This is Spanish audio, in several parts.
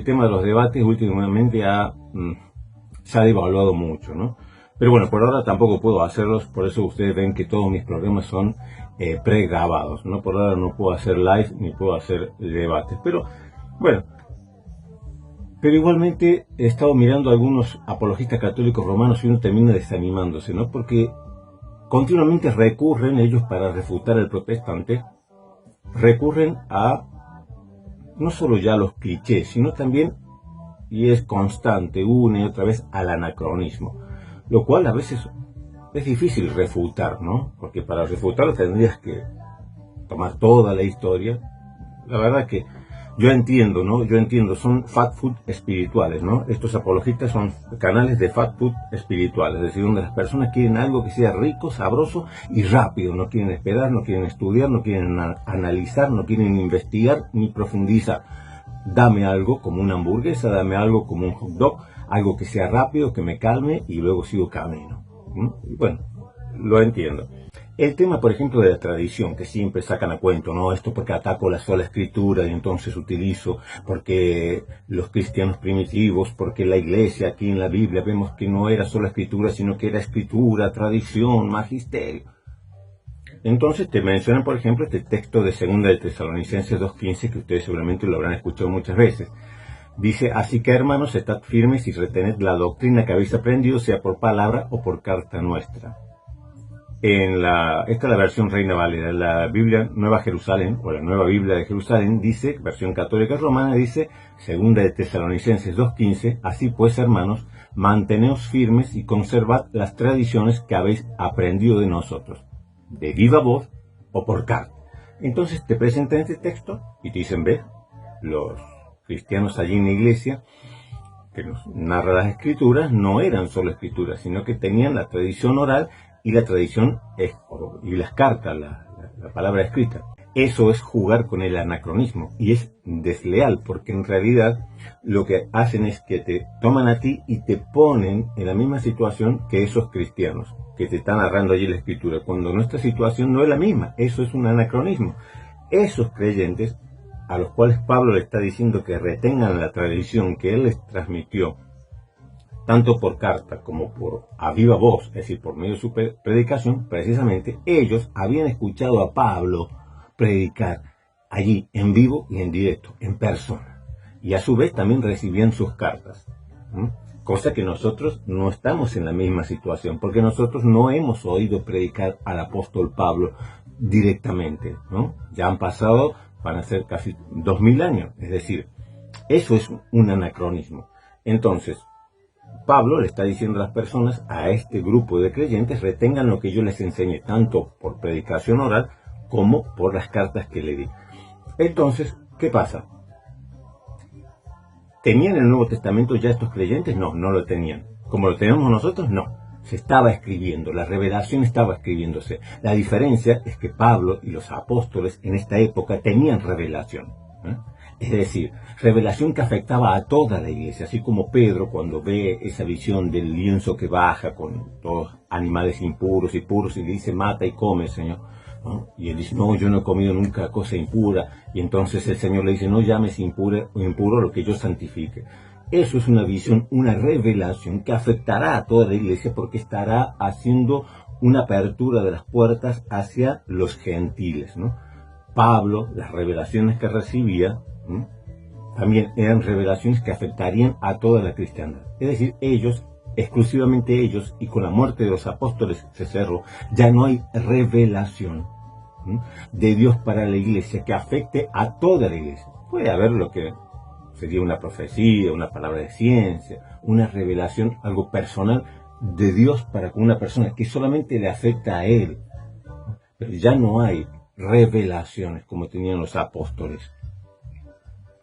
El tema de los debates últimamente se ha devaluado mucho, ¿no? Pero bueno, por ahora tampoco puedo hacerlos, por eso ustedes ven que todos mis programas son pregrabados, ¿no? Por ahora no puedo hacer live ni puedo hacer debates, pero bueno. Pero igualmente he estado mirando a algunos apologistas católicos romanos y uno termina desanimándose, ¿no? Porque continuamente recurren ellos para refutar al protestante, recurren a no solo ya los clichés, sino también, y es constante una y otra vez, al anacronismo, lo cual a veces es difícil refutar, ¿no? Porque para refutarlo tendrías que tomar toda la historia. La verdad que yo entiendo, ¿no? Yo entiendo, son fat food espirituales, ¿no? Estos apologistas son canales de fat food espirituales, es decir, donde las personas quieren algo que sea rico, sabroso y rápido, no quieren esperar, no quieren estudiar, no quieren analizar, no quieren investigar ni profundizar. Dame algo como una hamburguesa, dame algo como un hot dog, algo que sea rápido, que me calme y luego sigo camino. Y bueno, lo entiendo. El tema, por ejemplo, de la tradición, que siempre sacan a cuento, ¿no? Esto porque ataco la sola escritura y entonces utilizo, porque los cristianos primitivos, porque la iglesia, aquí en la Biblia vemos que no era sola escritura, sino que era escritura, tradición, magisterio. Entonces te mencionan, por ejemplo, este texto de 2 de Tesalonicenses 2:15, que ustedes seguramente lo habrán escuchado muchas veces. Dice, así que hermanos, estad firmes y retened la doctrina que habéis aprendido, sea por palabra o por carta nuestra. Esta es la versión Reina Valera. La Biblia Nueva Jerusalén, o la Nueva Biblia de Jerusalén, dice, versión católica romana, dice, 2 de Tesalonicenses 2:15, así pues, hermanos, manteneos firmes y conservad las tradiciones que habéis aprendido de nosotros, de viva voz o por carta. Entonces te presentan este texto y te dicen, ve, los cristianos allí en la iglesia, que nos narra las escrituras, no eran solo escrituras, sino que tenían la tradición oral y la tradición y las cartas, la palabra escrita. Eso es jugar con el anacronismo y es desleal, porque en realidad lo que hacen es que te toman a ti y te ponen en la misma situación que esos cristianos que te están narrando allí la escritura, cuando nuestra situación no es la misma. Eso es un anacronismo. Esos creyentes a los cuales Pablo le está diciendo que retengan la tradición que él les transmitió, tanto por carta como por a viva voz, es decir, por medio de su predicación, precisamente ellos habían escuchado a Pablo predicar allí en vivo y en directo, en persona, y a su vez también recibían sus cartas, cosa que nosotros no estamos en la misma situación, porque nosotros no hemos oído predicar al apóstol Pablo directamente, ¿no? Ya han pasado, van a ser casi 2000 años, es decir, eso es un anacronismo. Entonces, Pablo le está diciendo a las personas, a este grupo de creyentes, retengan lo que yo les enseñé, tanto por predicación oral como por las cartas que le di. Entonces, ¿qué pasa? ¿Tenían el Nuevo Testamento ya estos creyentes? No, no lo tenían. ¿Como lo tenemos nosotros? No. Se estaba escribiendo, la revelación estaba escribiéndose. La diferencia es que Pablo y los apóstoles en esta época tenían revelación. Es decir, revelación que afectaba a toda la iglesia, así como Pedro cuando ve esa visión del lienzo que baja con todos animales impuros y puros y le dice, mata y come, Señor, ¿no? Y él dice, no, yo no he comido nunca cosa impura, y entonces el Señor le dice, no llames impuro lo que yo santifique. Eso es una visión, una revelación que afectará a toda la iglesia porque estará haciendo una apertura de las puertas hacia los gentiles, ¿no? Pablo, las revelaciones que recibía, también eran revelaciones que afectarían a toda la cristiandad. Es decir, ellos, exclusivamente ellos, y con la muerte de los apóstoles se cerró, ya no hay revelación de Dios para la iglesia que afecte a toda la iglesia. Puede haber lo que sería una profecía, una palabra de ciencia, una revelación, algo personal de Dios para con una persona que solamente le afecta a él. Pero ya no hay revelaciones como tenían los apóstoles,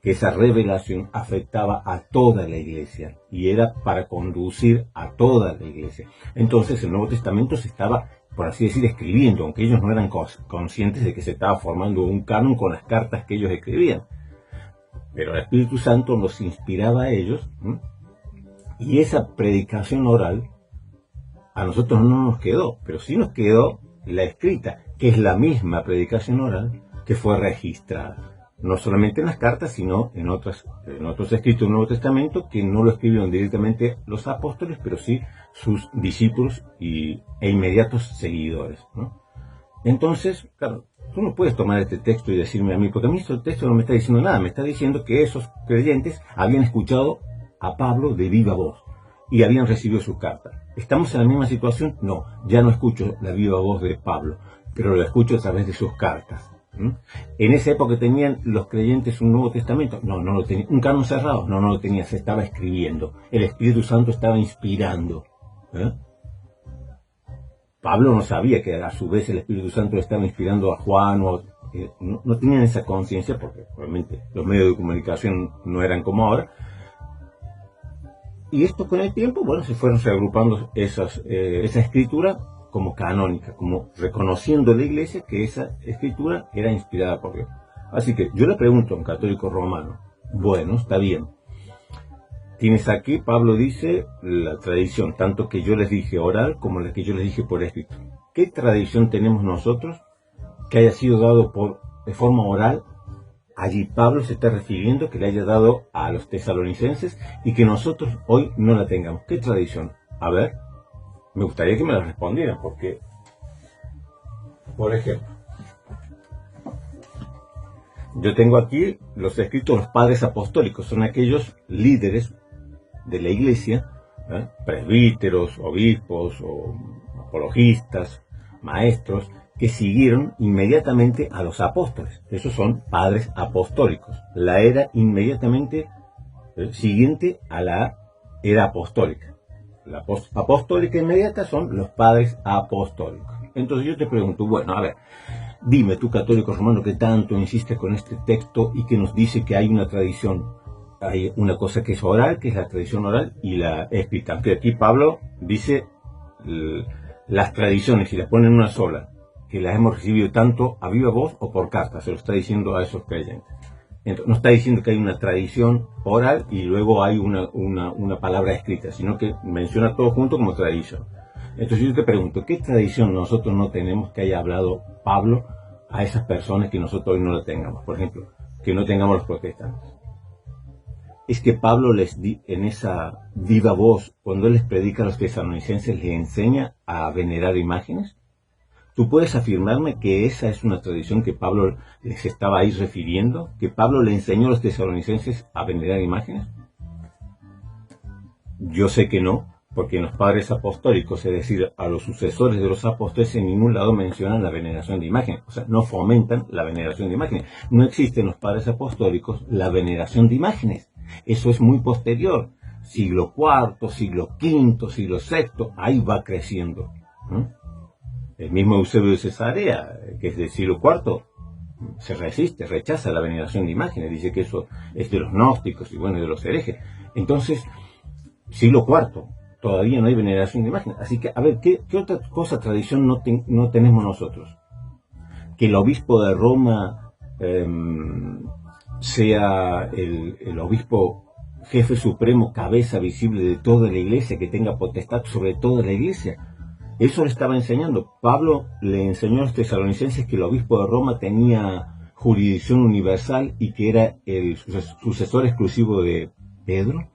que esa revelación afectaba a toda la iglesia y era para conducir a toda la iglesia. Entonces el Nuevo Testamento se estaba, por así decir, escribiendo, aunque ellos no eran conscientes de que se estaba formando un canon con las cartas que ellos escribían. Pero el Espíritu Santo los inspiraba a ellos, y esa predicación oral a nosotros no nos quedó, pero sí nos quedó la escrita, que es la misma predicación oral que fue registrada. no solamente en las cartas, sino en otros escritos del Nuevo Testamento que no lo escribieron directamente los apóstoles, pero sí sus discípulos e inmediatos seguidores, ¿no? Entonces, claro, tú no puedes tomar este texto y decirme a mí, porque a mí este texto no me está diciendo nada, me está diciendo que esos creyentes habían escuchado a Pablo de viva voz y habían recibido su carta. ¿Estamos en la misma situación? No, ya no escucho la viva voz de Pablo, pero lo escucho a través de sus cartas. En esa época tenían los creyentes un Nuevo Testamento, no lo tenían. Un canon cerrado, no lo tenía, se estaba escribiendo. El Espíritu Santo estaba inspirando. Pablo no sabía que a su vez el Espíritu Santo le estaba inspirando a Juan, no tenían esa conciencia porque realmente los medios de comunicación no eran como ahora. Y esto con el tiempo, bueno, se fueron reagrupando esa escritura como canónica, como reconociendo la Iglesia que esa escritura era inspirada por Dios. Así que yo le pregunto a un católico romano, bueno, está bien, tienes aquí, Pablo dice, la tradición, tanto que yo les dije oral como la que yo les dije por escrito. ¿Qué tradición tenemos nosotros que haya sido dado de forma oral? Allí Pablo se está refiriendo que le haya dado a los tesalonicenses y que nosotros hoy no la tengamos. ¿Qué tradición? A ver, me gustaría que me la respondieran, porque, por ejemplo, yo tengo aquí los escritos de los padres apostólicos, son aquellos líderes de la Iglesia, presbíteros, obispos, o apologistas, maestros, que siguieron inmediatamente a los apóstoles. Esos son padres apostólicos. La era inmediatamente siguiente a la era apostólica. La apostólica inmediata son los padres apostólicos. Entonces yo te pregunto, bueno, a ver, dime tú, católico romano, que tanto insiste con este texto y que nos dice que hay una tradición, hay una cosa que es oral, que es la tradición oral, y la escrita. Aunque aquí Pablo dice las tradiciones, y las pone en una sola, que las hemos recibido tanto a viva voz o por carta, se lo está diciendo a esos creyentes. Entonces, no está diciendo que hay una tradición oral y luego hay una palabra escrita, sino que menciona todo junto como tradición. Entonces yo te pregunto, ¿qué tradición nosotros no tenemos que haya hablado Pablo a esas personas que nosotros hoy no la tengamos? Por ejemplo, que no tengamos los protestantes. Es que Pablo en esa viva voz, cuando él les predica a los tesalonicenses, les enseña a venerar imágenes. ¿Tú puedes afirmarme que esa es una tradición que Pablo les estaba ahí refiriendo? ¿Que Pablo le enseñó a los tesalonicenses a venerar imágenes? Yo sé que no, porque en los padres apostólicos, es decir, a los sucesores de los apóstoles, en ningún lado mencionan la veneración de imágenes. O sea, no fomentan la veneración de imágenes. No existe en los padres apostólicos la veneración de imágenes. Eso es muy posterior. Siglo IV, siglo V, siglo VI, ahí va creciendo. El mismo Eusebio de Cesarea, que es del siglo IV, se resiste, rechaza la veneración de imágenes, dice que eso es de los gnósticos y bueno, de los herejes. Entonces, siglo IV, todavía no hay veneración de imágenes. Así que, a ver, ¿qué otra cosa, tradición no tenemos nosotros? Que el obispo de Roma sea el obispo jefe supremo, cabeza visible de toda la iglesia, que tenga potestad sobre toda la iglesia. Eso le estaba enseñando. Pablo le enseñó a los tesalonicenses que el obispo de Roma tenía jurisdicción universal y que era el sucesor exclusivo de Pedro.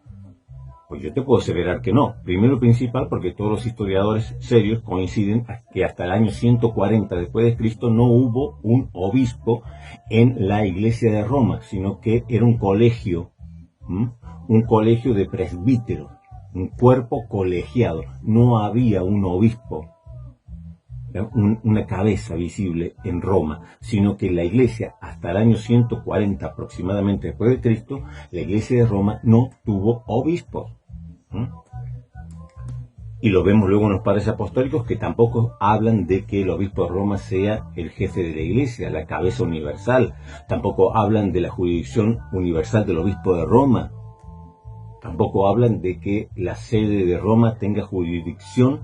Pues yo te puedo aseverar que no. Primero principal, porque todos los historiadores serios coinciden que hasta el año 140 después de Cristo no hubo un obispo en la iglesia de Roma, sino que era un colegio de presbíteros, un cuerpo colegiado. No había un obispo, una cabeza visible en Roma, sino que la iglesia hasta el año 140 aproximadamente después de Cristo, la iglesia de Roma no tuvo obispos. Y lo vemos luego en los padres apostólicos, que tampoco hablan de que el obispo de Roma sea el jefe de la iglesia, la cabeza universal. Tampoco hablan de la jurisdicción universal del obispo de Roma. Tampoco hablan de que la sede de Roma tenga jurisdicción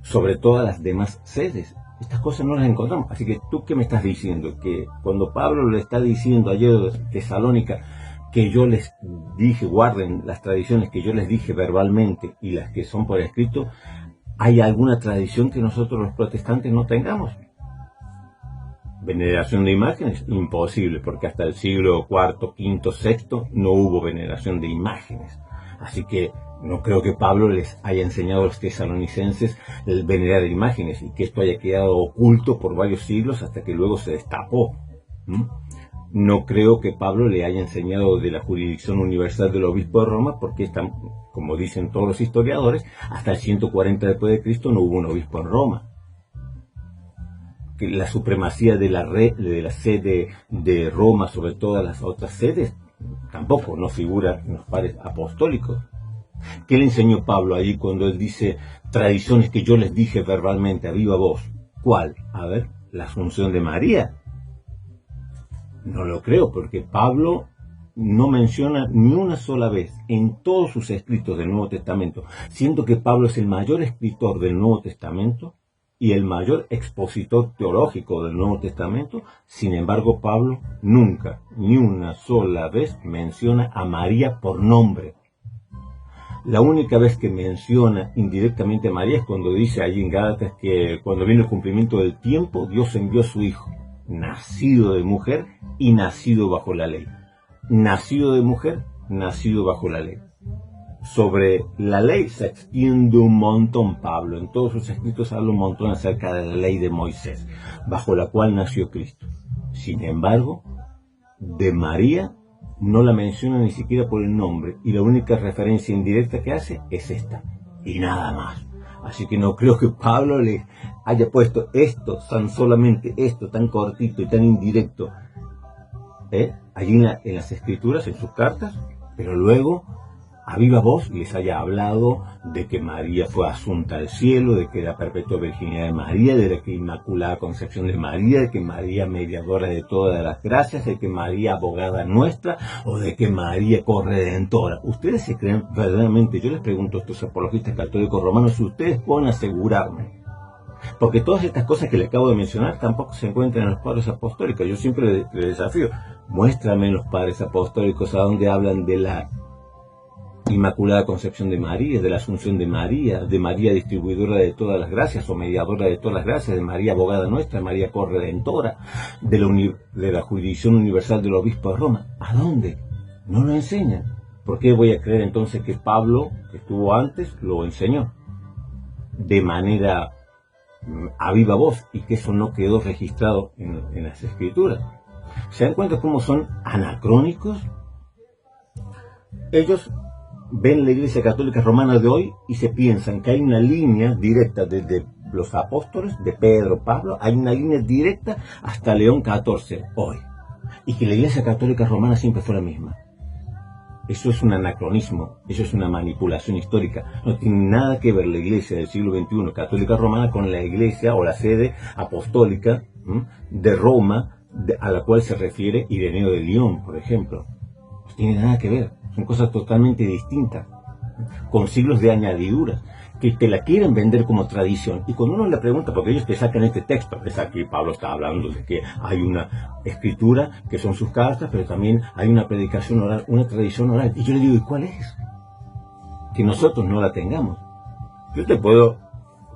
sobre todas las demás sedes. Estas cosas no las encontramos. Así que, ¿tú qué me estás diciendo? Que cuando Pablo le está diciendo ayer a Tesalónica que yo les dije, guarden las tradiciones que yo les dije verbalmente y las que son por escrito, ¿hay alguna tradición que nosotros los protestantes no tengamos? Veneración de imágenes, imposible, porque hasta el siglo IV, V, VI no hubo veneración de imágenes. Así que no creo que Pablo les haya enseñado a los tesalonicenses el venerar imágenes y que esto haya quedado oculto por varios siglos hasta que luego se destapó. No creo que Pablo le haya enseñado de la jurisdicción universal del obispo de Roma, porque como dicen todos los historiadores, hasta el 140 después de Cristo no hubo un obispo en Roma. Que la supremacía de la sede de Roma sobre todas las otras sedes tampoco no figura en los padres apostólicos. ¿Qué le enseñó Pablo allí cuando él dice tradiciones que yo les dije verbalmente a viva voz? ¿Cuál? A ver, la Asunción de María. No lo creo, porque Pablo no menciona ni una sola vez en todos sus escritos del Nuevo Testamento, siendo que Pablo es el mayor escritor del Nuevo Testamento y el mayor expositor teológico del Nuevo Testamento. Sin embargo, Pablo nunca, ni una sola vez menciona a María por nombre. La única vez que menciona indirectamente a María es cuando dice allí en Gálatas que cuando viene el cumplimiento del tiempo, Dios envió a su Hijo, nacido de mujer y nacido bajo la ley. Nacido de mujer, nacido bajo la ley. Sobre la ley se extiende un montón Pablo. En todos sus escritos habla un montón acerca de la ley de Moisés, bajo la cual nació Cristo. Sin embargo, de María no la menciona ni siquiera por el nombre, y la única referencia indirecta que hace es esta, y nada más. Así que no creo que Pablo le haya puesto esto, tan solamente esto, tan cortito y tan indirecto, allí en las escrituras, en sus cartas, pero luego a viva voz les haya hablado de que María fue asunta al cielo, de que la perpetua virginidad de María, de que inmaculada concepción de María, de que María mediadora de todas las gracias, de que María abogada nuestra, o de que María corredentora. ¿Ustedes se creen verdaderamente? Yo les pregunto a estos apologistas católicos romanos si ustedes pueden asegurarme, porque todas estas cosas que le acabo de mencionar tampoco se encuentran en los padres apostólicos. Yo siempre les desafío, muéstrame en los padres apostólicos a donde hablan de la Inmaculada Concepción de María, de la Asunción de María distribuidora de todas las gracias o mediadora de todas las gracias, de María abogada nuestra, de María corredentora, de la jurisdicción universal del obispo de Roma. ¿A dónde? No lo enseñan. ¿Por qué voy a creer entonces que Pablo, que estuvo antes, lo enseñó de manera a viva voz y que eso no quedó registrado en las escrituras? ¿Se dan cuenta cómo son anacrónicos? Ellos ven la Iglesia Católica Romana de hoy y se piensan que hay una línea directa desde los apóstoles, de Pedro, Pablo, hay una línea directa hasta León XIV hoy, y que la Iglesia Católica Romana siempre fue la misma. Eso es un anacronismo, eso es una manipulación histórica. No tiene nada que ver la Iglesia del siglo XXI Católica Romana con la Iglesia o la sede apostólica de Roma, a la cual se refiere Ireneo de León, por ejemplo. No tiene nada que ver. Son cosas totalmente distintas, con siglos de añadiduras, que te la quieren vender como tradición. Y cuando uno le pregunta, porque ellos te sacan este texto, es aquí Pablo está hablando de que hay una escritura, que son sus cartas, pero también hay una predicación oral, una tradición oral. Y yo le digo, ¿y cuál es? Que nosotros no la tengamos. Yo te puedo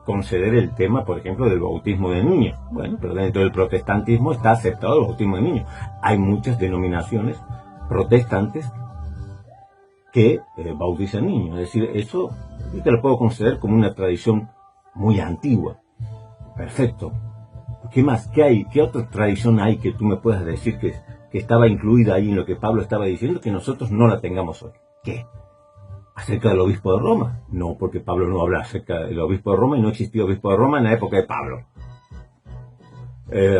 conceder el tema, por ejemplo, del bautismo de niños. Bueno, pero dentro del protestantismo está aceptado el bautismo de niños. Hay muchas denominaciones protestantes que bautizan niños. Es decir, eso yo te lo puedo considerar como una tradición muy antigua. Perfecto. ¿Qué más? ¿Qué hay? ¿Qué otra tradición hay que tú me puedas decir que estaba incluida ahí en lo que Pablo estaba diciendo, que nosotros no la tengamos hoy? ¿Qué? ¿Acerca del obispo de Roma? No, porque Pablo no habla acerca del obispo de Roma y no existía obispo de Roma en la época de Pablo.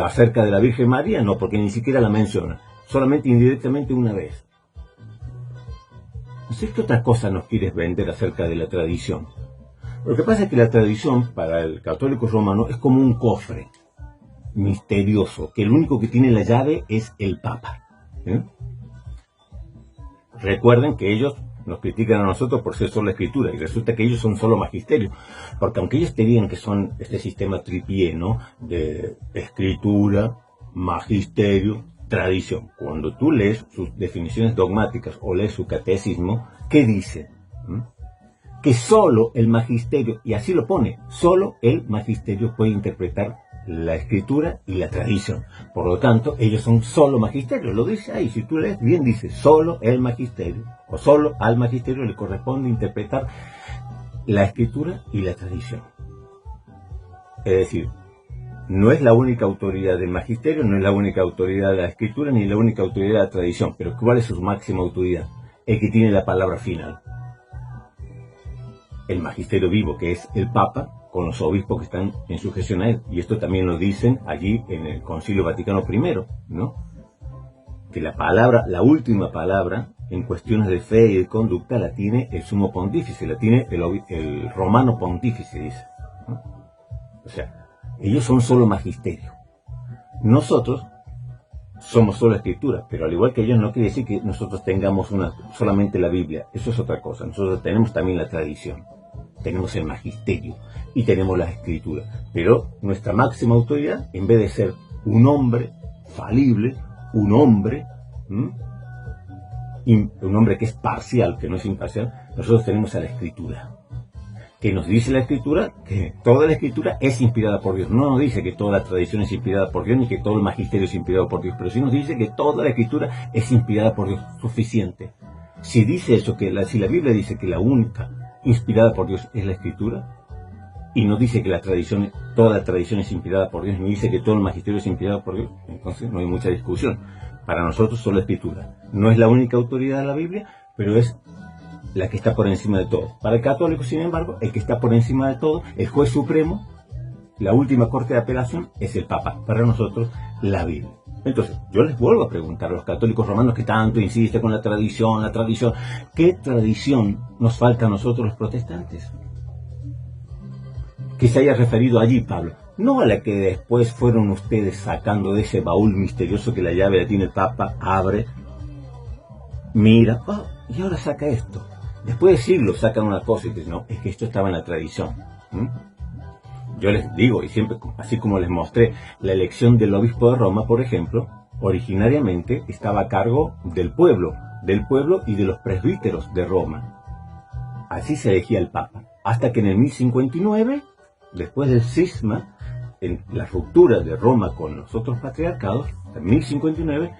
Acerca de la Virgen María, no, porque ni siquiera la menciona. Solamente indirectamente una vez. No sé qué otra cosa nos quieres vender acerca de la tradición. Lo que pasa es que la tradición para el católico romano es como un cofre misterioso, que el único que tiene la llave es el Papa. Recuerden que ellos nos critican a nosotros por ser solo escritura, y resulta que ellos son solo magisterio, porque aunque ellos te digan que son este sistema tripié, ¿no?, de escritura, magisterio, tradición. Cuando tú lees sus definiciones dogmáticas o lees su catecismo, ¿qué dice? Que solo el magisterio, y así lo pone, solo el magisterio puede interpretar la escritura y la tradición. Por lo tanto, ellos son solo magisterio. Lo dice ahí, si tú lees bien, dice solo el magisterio, o solo al magisterio le corresponde interpretar la escritura y la tradición. Es decir, no es la única autoridad del magisterio, no es la única autoridad de la escritura, ni la única autoridad de la tradición. Pero ¿cuál es su máxima autoridad? El que tiene la palabra final. El magisterio vivo, que es el Papa, con los obispos que están en sujeción a él. Y esto también lo dicen allí en el Concilio Vaticano I, ¿no? Que la palabra, la última palabra, en cuestiones de fe y de conducta, la tiene el sumo pontífice, la tiene el romano pontífice, dice, ¿no? O sea, ellos son solo magisterio. Nosotros somos solo escritura, pero al igual que ellos no quiere decir que nosotros tengamos solamente la Biblia. Eso es otra cosa. Nosotros tenemos también la tradición, tenemos el magisterio y tenemos la escritura. Pero nuestra máxima autoridad, en vez de ser un hombre falible, un hombre que es parcial, que no es imparcial, nosotros tenemos a la escritura. Que nos dice la escritura que toda la escritura es inspirada por Dios. No nos dice que toda la tradición es inspirada por Dios, ni que todo el magisterio es inspirado por Dios, pero sí nos dice que toda la escritura es inspirada por Dios, suficiente. Si dice eso, si la Biblia dice que la única inspirada por Dios es la escritura, y no dice que toda la tradición es inspirada por Dios, ni dice que todo el magisterio es inspirado por Dios, entonces no hay mucha discusión. Para nosotros solo la escritura. No es la única autoridad de la Biblia, pero es la que está por encima de todo. Para el católico, sin embargo, el que está por encima de todo, el juez supremo, la última corte de apelación, es el Papa. Para nosotros, la Biblia. Entonces, yo les vuelvo a preguntar a los católicos romanos que tanto insisten con la tradición, ¿qué tradición nos falta a nosotros los protestantes? Que se haya referido allí Pablo, no a la que después fueron ustedes sacando de ese baúl misterioso que la llave la tiene el Papa, abre, mira, y ahora saca esto. Después de siglos sacan una cosa y dicen, no, es que esto estaba en la tradición. Yo les digo, y siempre, así como les mostré, la elección del obispo de Roma, por ejemplo, originariamente estaba a cargo del pueblo y de los presbíteros de Roma. Así se elegía el Papa. Hasta que en el 1059, después del cisma, en la ruptura de Roma con los otros patriarcados, en 1059,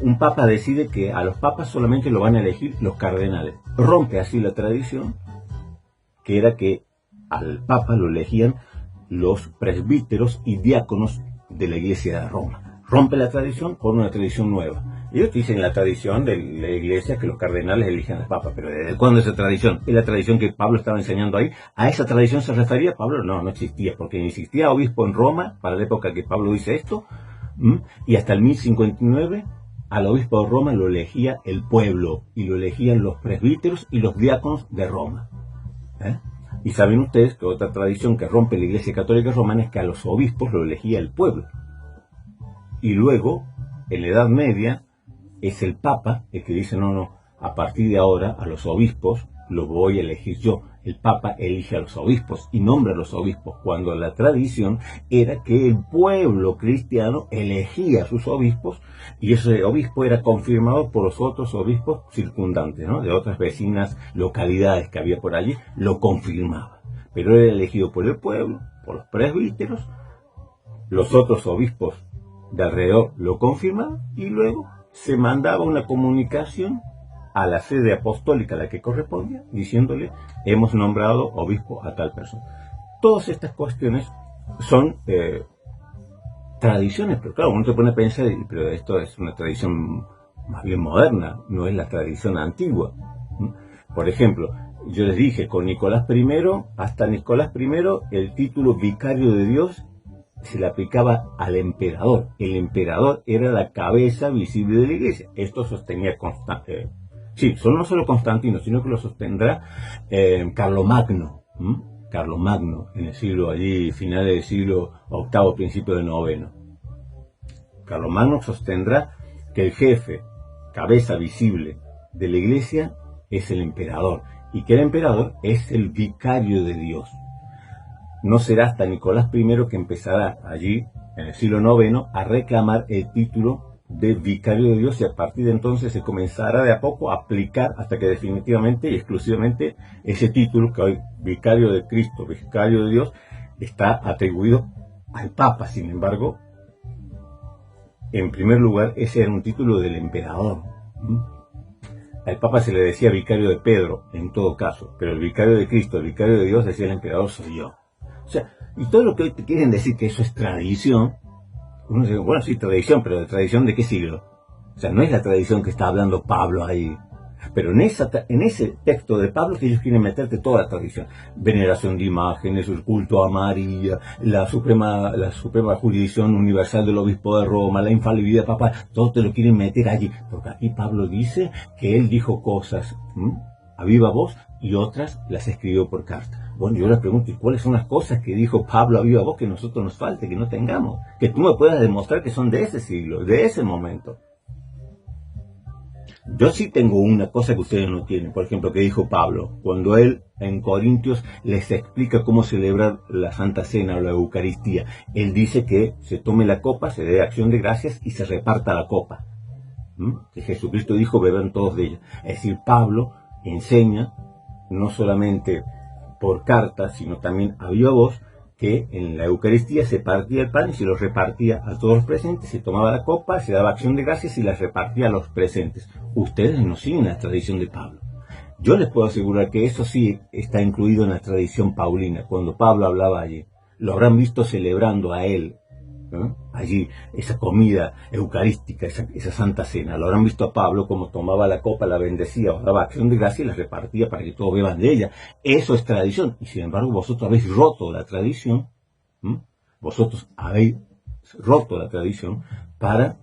un papa decide que a los papas solamente lo van a elegir los cardenales. Rompe así la tradición, que era que al papa lo elegían los presbíteros y diáconos de la iglesia de Roma. Rompe la tradición por una tradición nueva. Ellos dicen la tradición de la iglesia que los cardenales eligen al papa, pero ¿desde cuándo esa tradición? Es la tradición que Pablo estaba enseñando ahí. ¿A esa tradición se refería Pablo? No existía, porque ni existía obispo en Roma para la época que Pablo dice esto. Y hasta el 1059 al obispo de Roma lo elegía el pueblo y lo elegían los presbíteros y los diáconos de Roma. Y saben ustedes que otra tradición que rompe la Iglesia Católica Romana es que a los obispos lo elegía el pueblo. Y luego, en la Edad Media, es el Papa el que dice, no, a partir de ahora a los obispos los voy a elegir yo. El Papa elige a los obispos y nombra a los obispos, cuando la tradición era que el pueblo cristiano elegía a sus obispos y ese obispo era confirmado por los otros obispos circundantes, ¿no? De otras vecinas localidades que había por allí, lo confirmaba. Pero era elegido por el pueblo, por los presbíteros, los otros obispos de alrededor lo confirmaban y luego se mandaba una comunicación a la sede apostólica a la que correspondía, diciéndole, hemos nombrado obispo a tal persona. Todas estas cuestiones son tradiciones, pero claro, uno se pone a pensar, pero esto es una tradición más bien moderna, no es la tradición antigua. Por ejemplo, yo les dije, con Nicolás I, hasta Nicolás I, el título vicario de Dios se le aplicaba al emperador. El emperador era la cabeza visible de la iglesia. Esto sostenía no solo Constantino, sino que lo sostendrá Carlomagno. Carlomagno, en el siglo, allí, finales del siglo VIII, principio del IX. Carlomagno sostendrá que el jefe, cabeza visible de la iglesia, es el emperador, y que el emperador es el vicario de Dios. No será hasta Nicolás I que empezará allí, en el siglo IX, a reclamar el título de vicario de Dios, y a partir de entonces se comenzará de a poco a aplicar hasta que definitivamente y exclusivamente ese título, que hoy vicario de Cristo, vicario de Dios, está atribuido al Papa. Sin embargo, en primer lugar, ese era un título del emperador. Al Papa se le decía vicario de Pedro, en todo caso, pero el vicario de Cristo, el vicario de Dios, decía el emperador soy yo. O sea, y todo lo que hoy te quieren decir que eso es tradición, uno dice, bueno, sí, tradición, pero ¿de tradición de qué siglo? O sea, no es la tradición que está hablando Pablo ahí. Pero en ese texto de Pablo que ellos quieren meterte toda la tradición. Veneración de imágenes, el culto a María, la suprema jurisdicción universal del obispo de Roma, la infalibilidad papal, todo te lo quieren meter allí. Porque aquí Pablo dice que él dijo cosas a viva voz y otras las escribió por carta. Bueno, yo les pregunto, ¿y cuáles son las cosas que dijo Pablo a viva voz que a nosotros nos falte, que no tengamos? Que tú me puedas demostrar que son de ese siglo, de ese momento. Yo sí tengo una cosa que ustedes no tienen, por ejemplo, que dijo Pablo, cuando él en Corintios les explica cómo celebrar la Santa Cena o la Eucaristía. Él dice que se tome la copa, se dé acción de gracias y se reparta la copa. Que Jesucristo dijo, beban todos de ella. Es decir, Pablo enseña, no solamente por carta, sino también a viva voz, que en la Eucaristía se partía el pan y se los repartía a todos los presentes, se tomaba la copa, se daba acción de gracias y las repartía a los presentes. Ustedes no siguen la tradición de Pablo. Yo les puedo asegurar que eso sí está incluido en la tradición paulina. Cuando Pablo hablaba allí, lo habrán visto celebrando a él, ¿no? Allí, esa comida eucarística, esa Santa Cena. Lo habrán visto a Pablo como tomaba la copa, la bendecía, os daba acción de gracia y la repartía para que todos beban de ella. Eso es tradición. Y sin embargo, vosotros habéis roto la tradición. Vosotros habéis roto la tradición para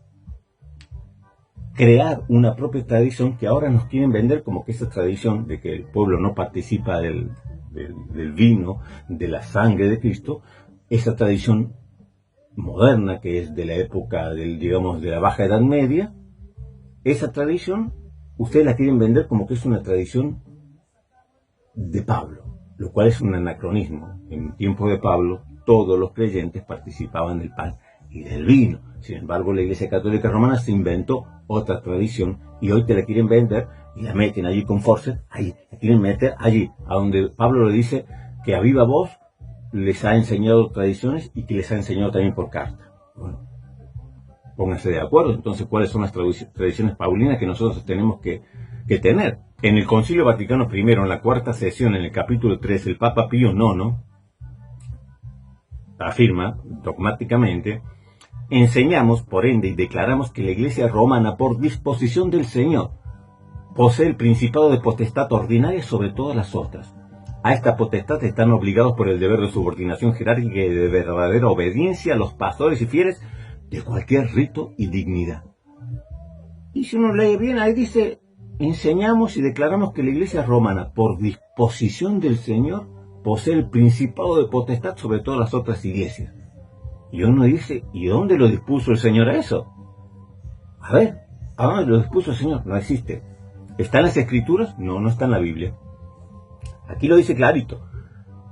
crear una propia tradición que ahora nos quieren vender como que esa tradición de que el pueblo no participa del vino, de la sangre de Cristo, esa tradición moderna que es de la época digamos de la Baja Edad Media, esa tradición ustedes la quieren vender como que es una tradición de Pablo, lo cual es un anacronismo. En tiempos de Pablo todos los creyentes participaban del pan y del vino. Sin embargo, la Iglesia Católica Romana se inventó otra tradición y hoy te la quieren vender y la meten allí con force, ahí, la quieren meter allí, a donde Pablo le dice que a viva voz les ha enseñado tradiciones y que les ha enseñado también por carta. Bueno, pónganse de acuerdo. Entonces, ¿cuáles son las tradiciones paulinas que nosotros tenemos que tener? En el Concilio Vaticano I, en la cuarta sesión, en el capítulo 3, el Papa Pío IX afirma dogmáticamente: enseñamos, por ende, y declaramos que la Iglesia romana, por disposición del Señor, posee el principado de potestad ordinaria sobre todas las otras. A esta potestad están obligados por el deber de subordinación jerárquica y de verdadera obediencia a los pastores y fieles de cualquier rito y dignidad. Y si uno lee bien, ahí dice, enseñamos y declaramos que la Iglesia romana, por disposición del Señor, posee el principado de potestad sobre todas las otras iglesias. Y uno dice, ¿y dónde lo dispuso el Señor a eso? A ver, ¿a dónde lo dispuso el Señor? No existe. ¿Está en las Escrituras? No, no está en la Biblia. Aquí lo dice clarito.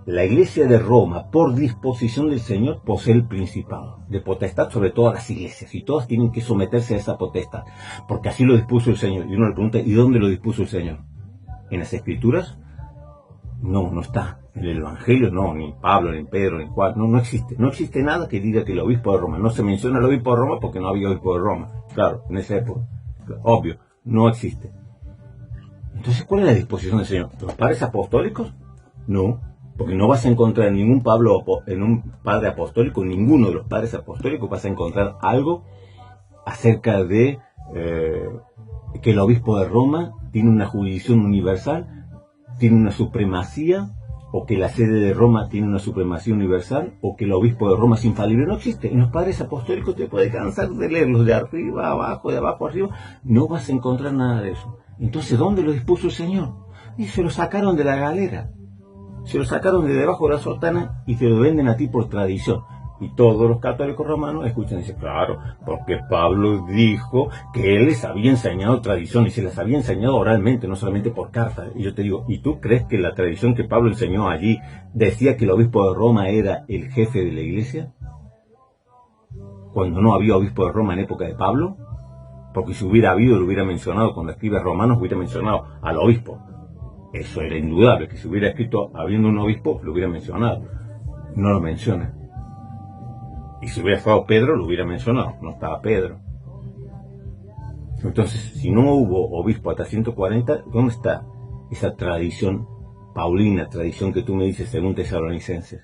La Iglesia de Roma, por disposición del Señor, posee el principado de potestad sobre todas las iglesias. Y todas tienen que someterse a esa potestad, porque así lo dispuso el Señor. Y uno le pregunta, ¿y dónde lo dispuso el Señor? ¿En las Escrituras? No, no está. En el Evangelio no, ni Pablo, ni Pedro, ni Juan. No, no existe. No existe nada que diga que el obispo de Roma. No se menciona el obispo de Roma porque no había obispo de Roma. Claro, en esa época. Obvio, no existe. Entonces, ¿cuál es la disposición del Señor? ¿Los padres apostólicos? No, porque no vas a encontrar en un padre apostólico, ninguno de los padres apostólicos vas a encontrar algo acerca de que el obispo de Roma tiene una jurisdicción universal, tiene una supremacía, o que la sede de Roma tiene una supremacía universal, o que el obispo de Roma es infalible. No existe. En los padres apostólicos te puedes cansar de leerlos de arriba a abajo, de abajo a arriba. No vas a encontrar nada de eso. Entonces, ¿dónde lo dispuso el Señor? Y se lo sacaron de la galera. Se lo sacaron de debajo de la sotana y te lo venden a ti por tradición. Y todos los católicos romanos escuchan y dicen, claro, porque Pablo dijo que él les había enseñado tradición y se las había enseñado oralmente, no solamente por carta. Y yo te digo, ¿y tú crees que la tradición que Pablo enseñó allí decía que el obispo de Roma era el jefe de la iglesia? Cuando no había obispo de Roma en época de Pablo. Porque si hubiera habido, lo hubiera mencionado, cuando escribe Romanos, hubiera mencionado al obispo. Eso era indudable, que si hubiera escrito habiendo un obispo, lo hubiera mencionado. no lo menciona. Y si hubiera estado Pedro, lo hubiera mencionado. No estaba Pedro. Entonces, si no hubo obispo hasta 140, ¿dónde está esa tradición paulina, tradición que tú me dices según Tesalonicenses?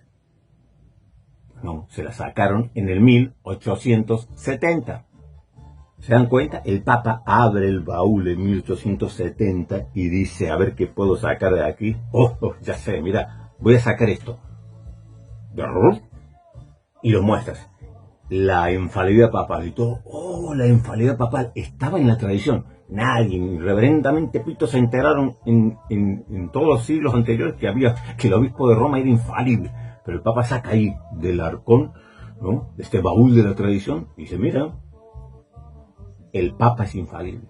No, se la sacaron en el 1870. ¿Se dan cuenta? El Papa abre el baúl en 1870 y dice, a ver qué puedo sacar de aquí. Ya sé, mira, voy a sacar esto. Y lo muestras. La infalibilidad papal y todo. La infalibilidad papal estaba en la tradición. Nadie, ni reverendamente Pito, se enteraron en todos los siglos anteriores que el obispo de Roma era infalible. Pero el Papa saca ahí del arcón, ¿no?, de este baúl de la tradición, y dice, mira, el Papa es infalible.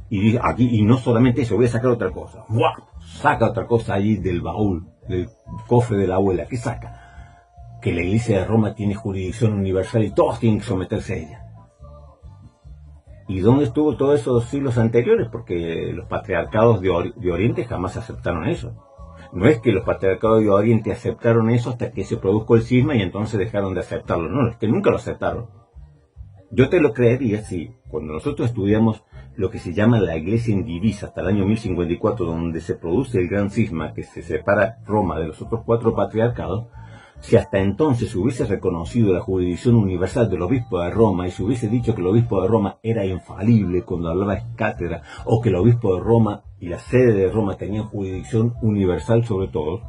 Y dice, aquí, y no solamente eso, voy a sacar otra cosa. ¡Buah! Saca otra cosa allí del baúl, del cofre de la abuela. ¿Qué saca? Que la Iglesia de Roma tiene jurisdicción universal y todos tienen que someterse a ella. ¿Y dónde estuvo todos esos siglos anteriores? Porque los patriarcados de Oriente jamás aceptaron eso. No es que los patriarcados de Oriente aceptaron eso hasta que se produjo el cisma y entonces dejaron de aceptarlo. No, es que nunca lo aceptaron. Yo te lo creería si, cuando nosotros estudiamos lo que se llama la Iglesia indivisa hasta el año 1054, donde se produce el gran cisma que se separa Roma de los otros 4 patriarcados, si hasta entonces se hubiese reconocido la jurisdicción universal del obispo de Roma y se hubiese dicho que el obispo de Roma era infalible cuando hablaba en cátedra, o que el obispo de Roma y la sede de Roma tenían jurisdicción universal sobre todos,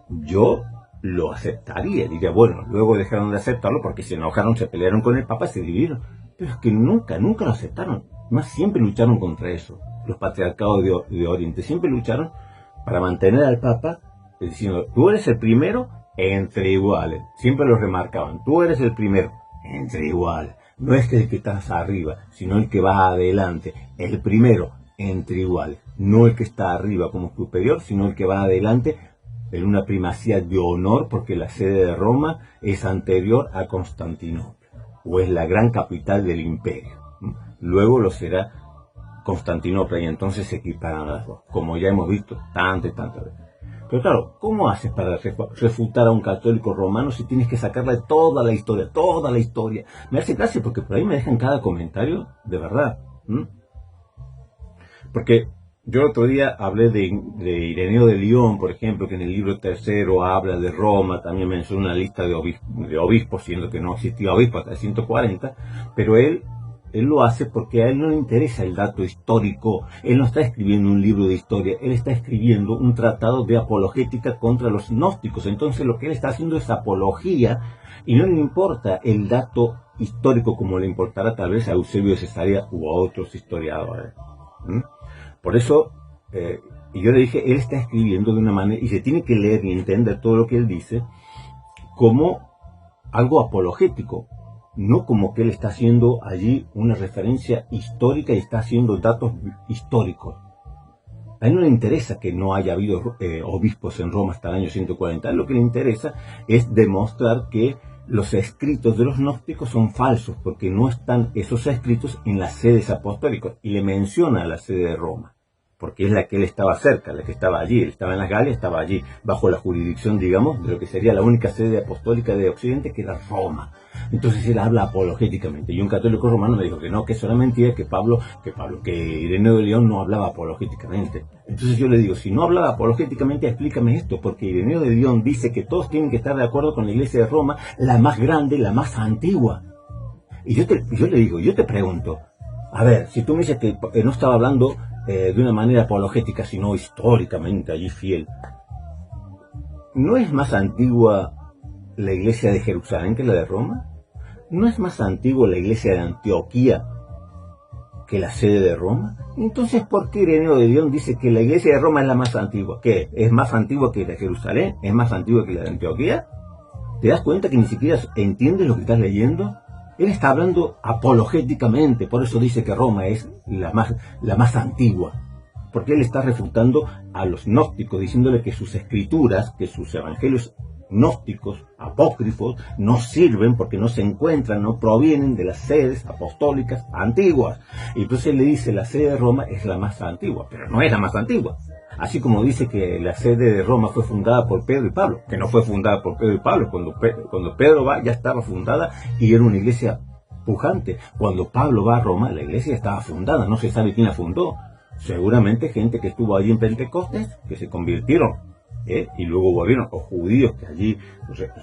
yo lo aceptaría. Diría, bueno, luego dejaron de aceptarlo porque se enojaron, se pelearon con el Papa, se dividieron. Pero es que nunca lo aceptaron. Más siempre lucharon contra eso. Los patriarcados de Oriente siempre lucharon para mantener al Papa diciendo, tú eres el primero entre iguales. Siempre lo remarcaban, tú eres el primero entre iguales. No es que el que estás arriba, sino el que va adelante. El primero entre iguales. No el que está arriba como superior, sino el que va adelante en una primacía de honor, porque la sede de Roma es anterior a Constantinopla, o es la gran capital del imperio. Luego lo será Constantinopla, y entonces se equiparan las dos, como ya hemos visto tantas veces. Pero claro, ¿cómo haces para refutar a un católico romano si tienes que sacarle toda la historia? Toda la historia. Me hace gracia porque por ahí me dejan cada comentario de verdad. Porque yo el otro día hablé de Ireneo de León, por ejemplo, que en el libro tercero habla de Roma, también menciona una lista de obispos, siendo que no existía obispo hasta el 140, pero él lo hace porque a él no le interesa el dato histórico. Él no está escribiendo un libro de historia, él está escribiendo un tratado de apologética contra los gnósticos. Entonces lo que él está haciendo es apología, y no le importa el dato histórico como le importará tal vez a Eusebio de Cesarea u a otros historiadores. Por eso, y yo le dije, él está escribiendo de una manera, y se tiene que leer y entender todo lo que él dice como algo apologético, no como que él está haciendo allí una referencia histórica y está haciendo datos históricos. A él no le interesa que no haya habido obispos en Roma hasta el año 140, a él lo que le interesa es demostrar que los escritos de los gnósticos son falsos, porque no están esos escritos en las sedes apostólicas, y le menciona la sede de Roma, porque es la que él estaba cerca, la que estaba allí. Él estaba en las Galias, estaba allí, bajo la jurisdicción, digamos, de lo que sería la única sede apostólica de Occidente, que era Roma. Entonces él habla apologéticamente, y un católico romano me dijo que no, que eso era mentira, que Ireneo de León no hablaba apologéticamente. Entonces yo le digo, si no hablaba apologéticamente, explícame esto, porque Ireneo de León dice que todos tienen que estar de acuerdo con la Iglesia de Roma, la más grande, la más antigua. Y yo le digo, yo te pregunto, a ver, si tú me dices que no estaba hablando de una manera apologética, sino históricamente allí fiel, ¿no es más antigua la iglesia de Jerusalén que la de Roma? ¿No es más antigua la iglesia de Antioquía que la sede de Roma? Entonces, ¿por qué Ireneo de León dice que la iglesia de Roma es la más antigua? ¿Qué? ¿Es más antigua que la de Jerusalén? ¿Es más antigua que la de Antioquía? ¿Te das cuenta que ni siquiera entiendes lo que estás leyendo? Él está hablando apologéticamente, por eso dice que Roma es la más antigua, porque él está refutando a los gnósticos, diciéndole que sus escrituras, que sus evangelios gnósticos, apócrifos, no sirven porque no se encuentran, no provienen de las sedes apostólicas antiguas. Y entonces le dice, la sede de Roma es la más antigua, pero no es la más antigua. Así como dice que la sede de Roma fue fundada por Pedro y Pablo, que no fue fundada por Pedro y Pablo. Cuando Pedro va, ya estaba fundada y era una iglesia pujante. Cuando Pablo va a Roma, la iglesia estaba fundada, no se sabe quién la fundó. Seguramente gente que estuvo allí en Pentecostés, que se convirtieron, y luego volvieron, o judíos que allí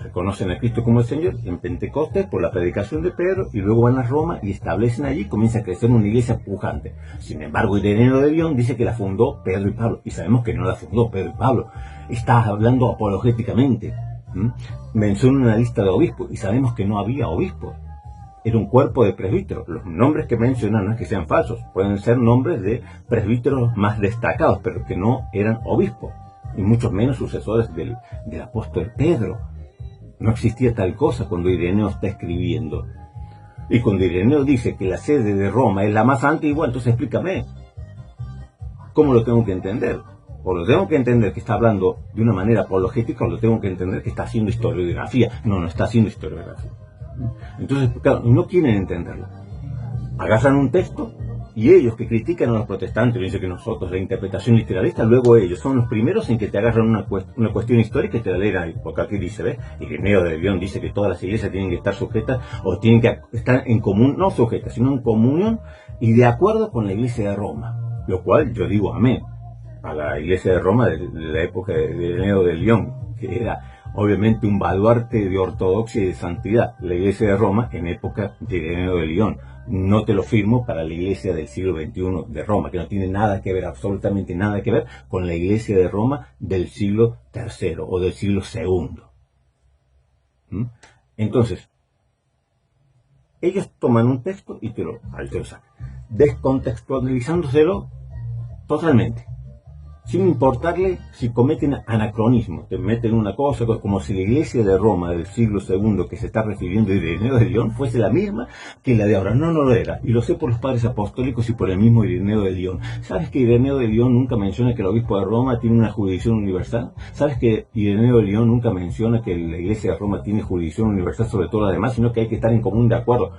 reconocen a Cristo como el Señor, en Pentecostés por la predicación de Pedro, y luego van a Roma y establecen allí, comienza a crecer una iglesia pujante. Sin embargo, Ireneo de Lyon dice que la fundó Pedro y Pablo, y sabemos que no la fundó Pedro y Pablo. Está hablando apologéticamente. Menciona una lista de obispos, y sabemos que no había obispos. Era un cuerpo de presbíteros. Los nombres que mencionan no es que sean falsos, pueden ser nombres de presbíteros más destacados, pero que no eran obispos, y mucho menos sucesores del apóstol Pedro. No existía tal cosa cuando Ireneo está escribiendo. Y cuando Ireneo dice que la sede de Roma es la más antigua, entonces explícame, ¿cómo lo tengo que entender? O lo tengo que entender que está hablando de una manera apologética, o lo tengo que entender que está haciendo historiografía. No, no está haciendo historiografía. Entonces, claro, no quieren entenderlo. Agarran un texto, y ellos que critican a los protestantes, dicen que nosotros, la interpretación literalista, luego ellos son los primeros en que te agarran una cuestión histórica y te la leen ahí. Porque aquí dice, ¿ves? Ireneo de Lyon dice que todas las iglesias tienen que estar sujetas, o tienen que estar en común, no sujetas, sino en comunión y de acuerdo con la iglesia de Roma. Lo cual yo digo amén a la iglesia de Roma de la época de Ireneo de Lyon, que era obviamente un baluarte de ortodoxia y de santidad, la iglesia de Roma en época de Ireneo de Lyon. No te lo firmo para la iglesia del siglo XXI de Roma, que no tiene nada que ver, absolutamente nada que ver con la iglesia de Roma del siglo III o del siglo II. Entonces, ellos toman un texto y te lo sacan, descontextualizándoselo totalmente, sin importarle si cometen anacronismo. Te meten una cosa como si la iglesia de Roma del siglo II que se está refiriendo a Ireneo de Lyon fuese la misma que la de ahora. No, no lo era. Y lo sé por los padres apostólicos y por el mismo Ireneo de Lyon. ¿Sabes que Ireneo de Lyon nunca menciona que el obispo de Roma tiene una jurisdicción universal? ¿Sabes que Ireneo de Lyon nunca menciona que la iglesia de Roma tiene jurisdicción universal sobre todo las demás, sino que hay que estar en común de acuerdo?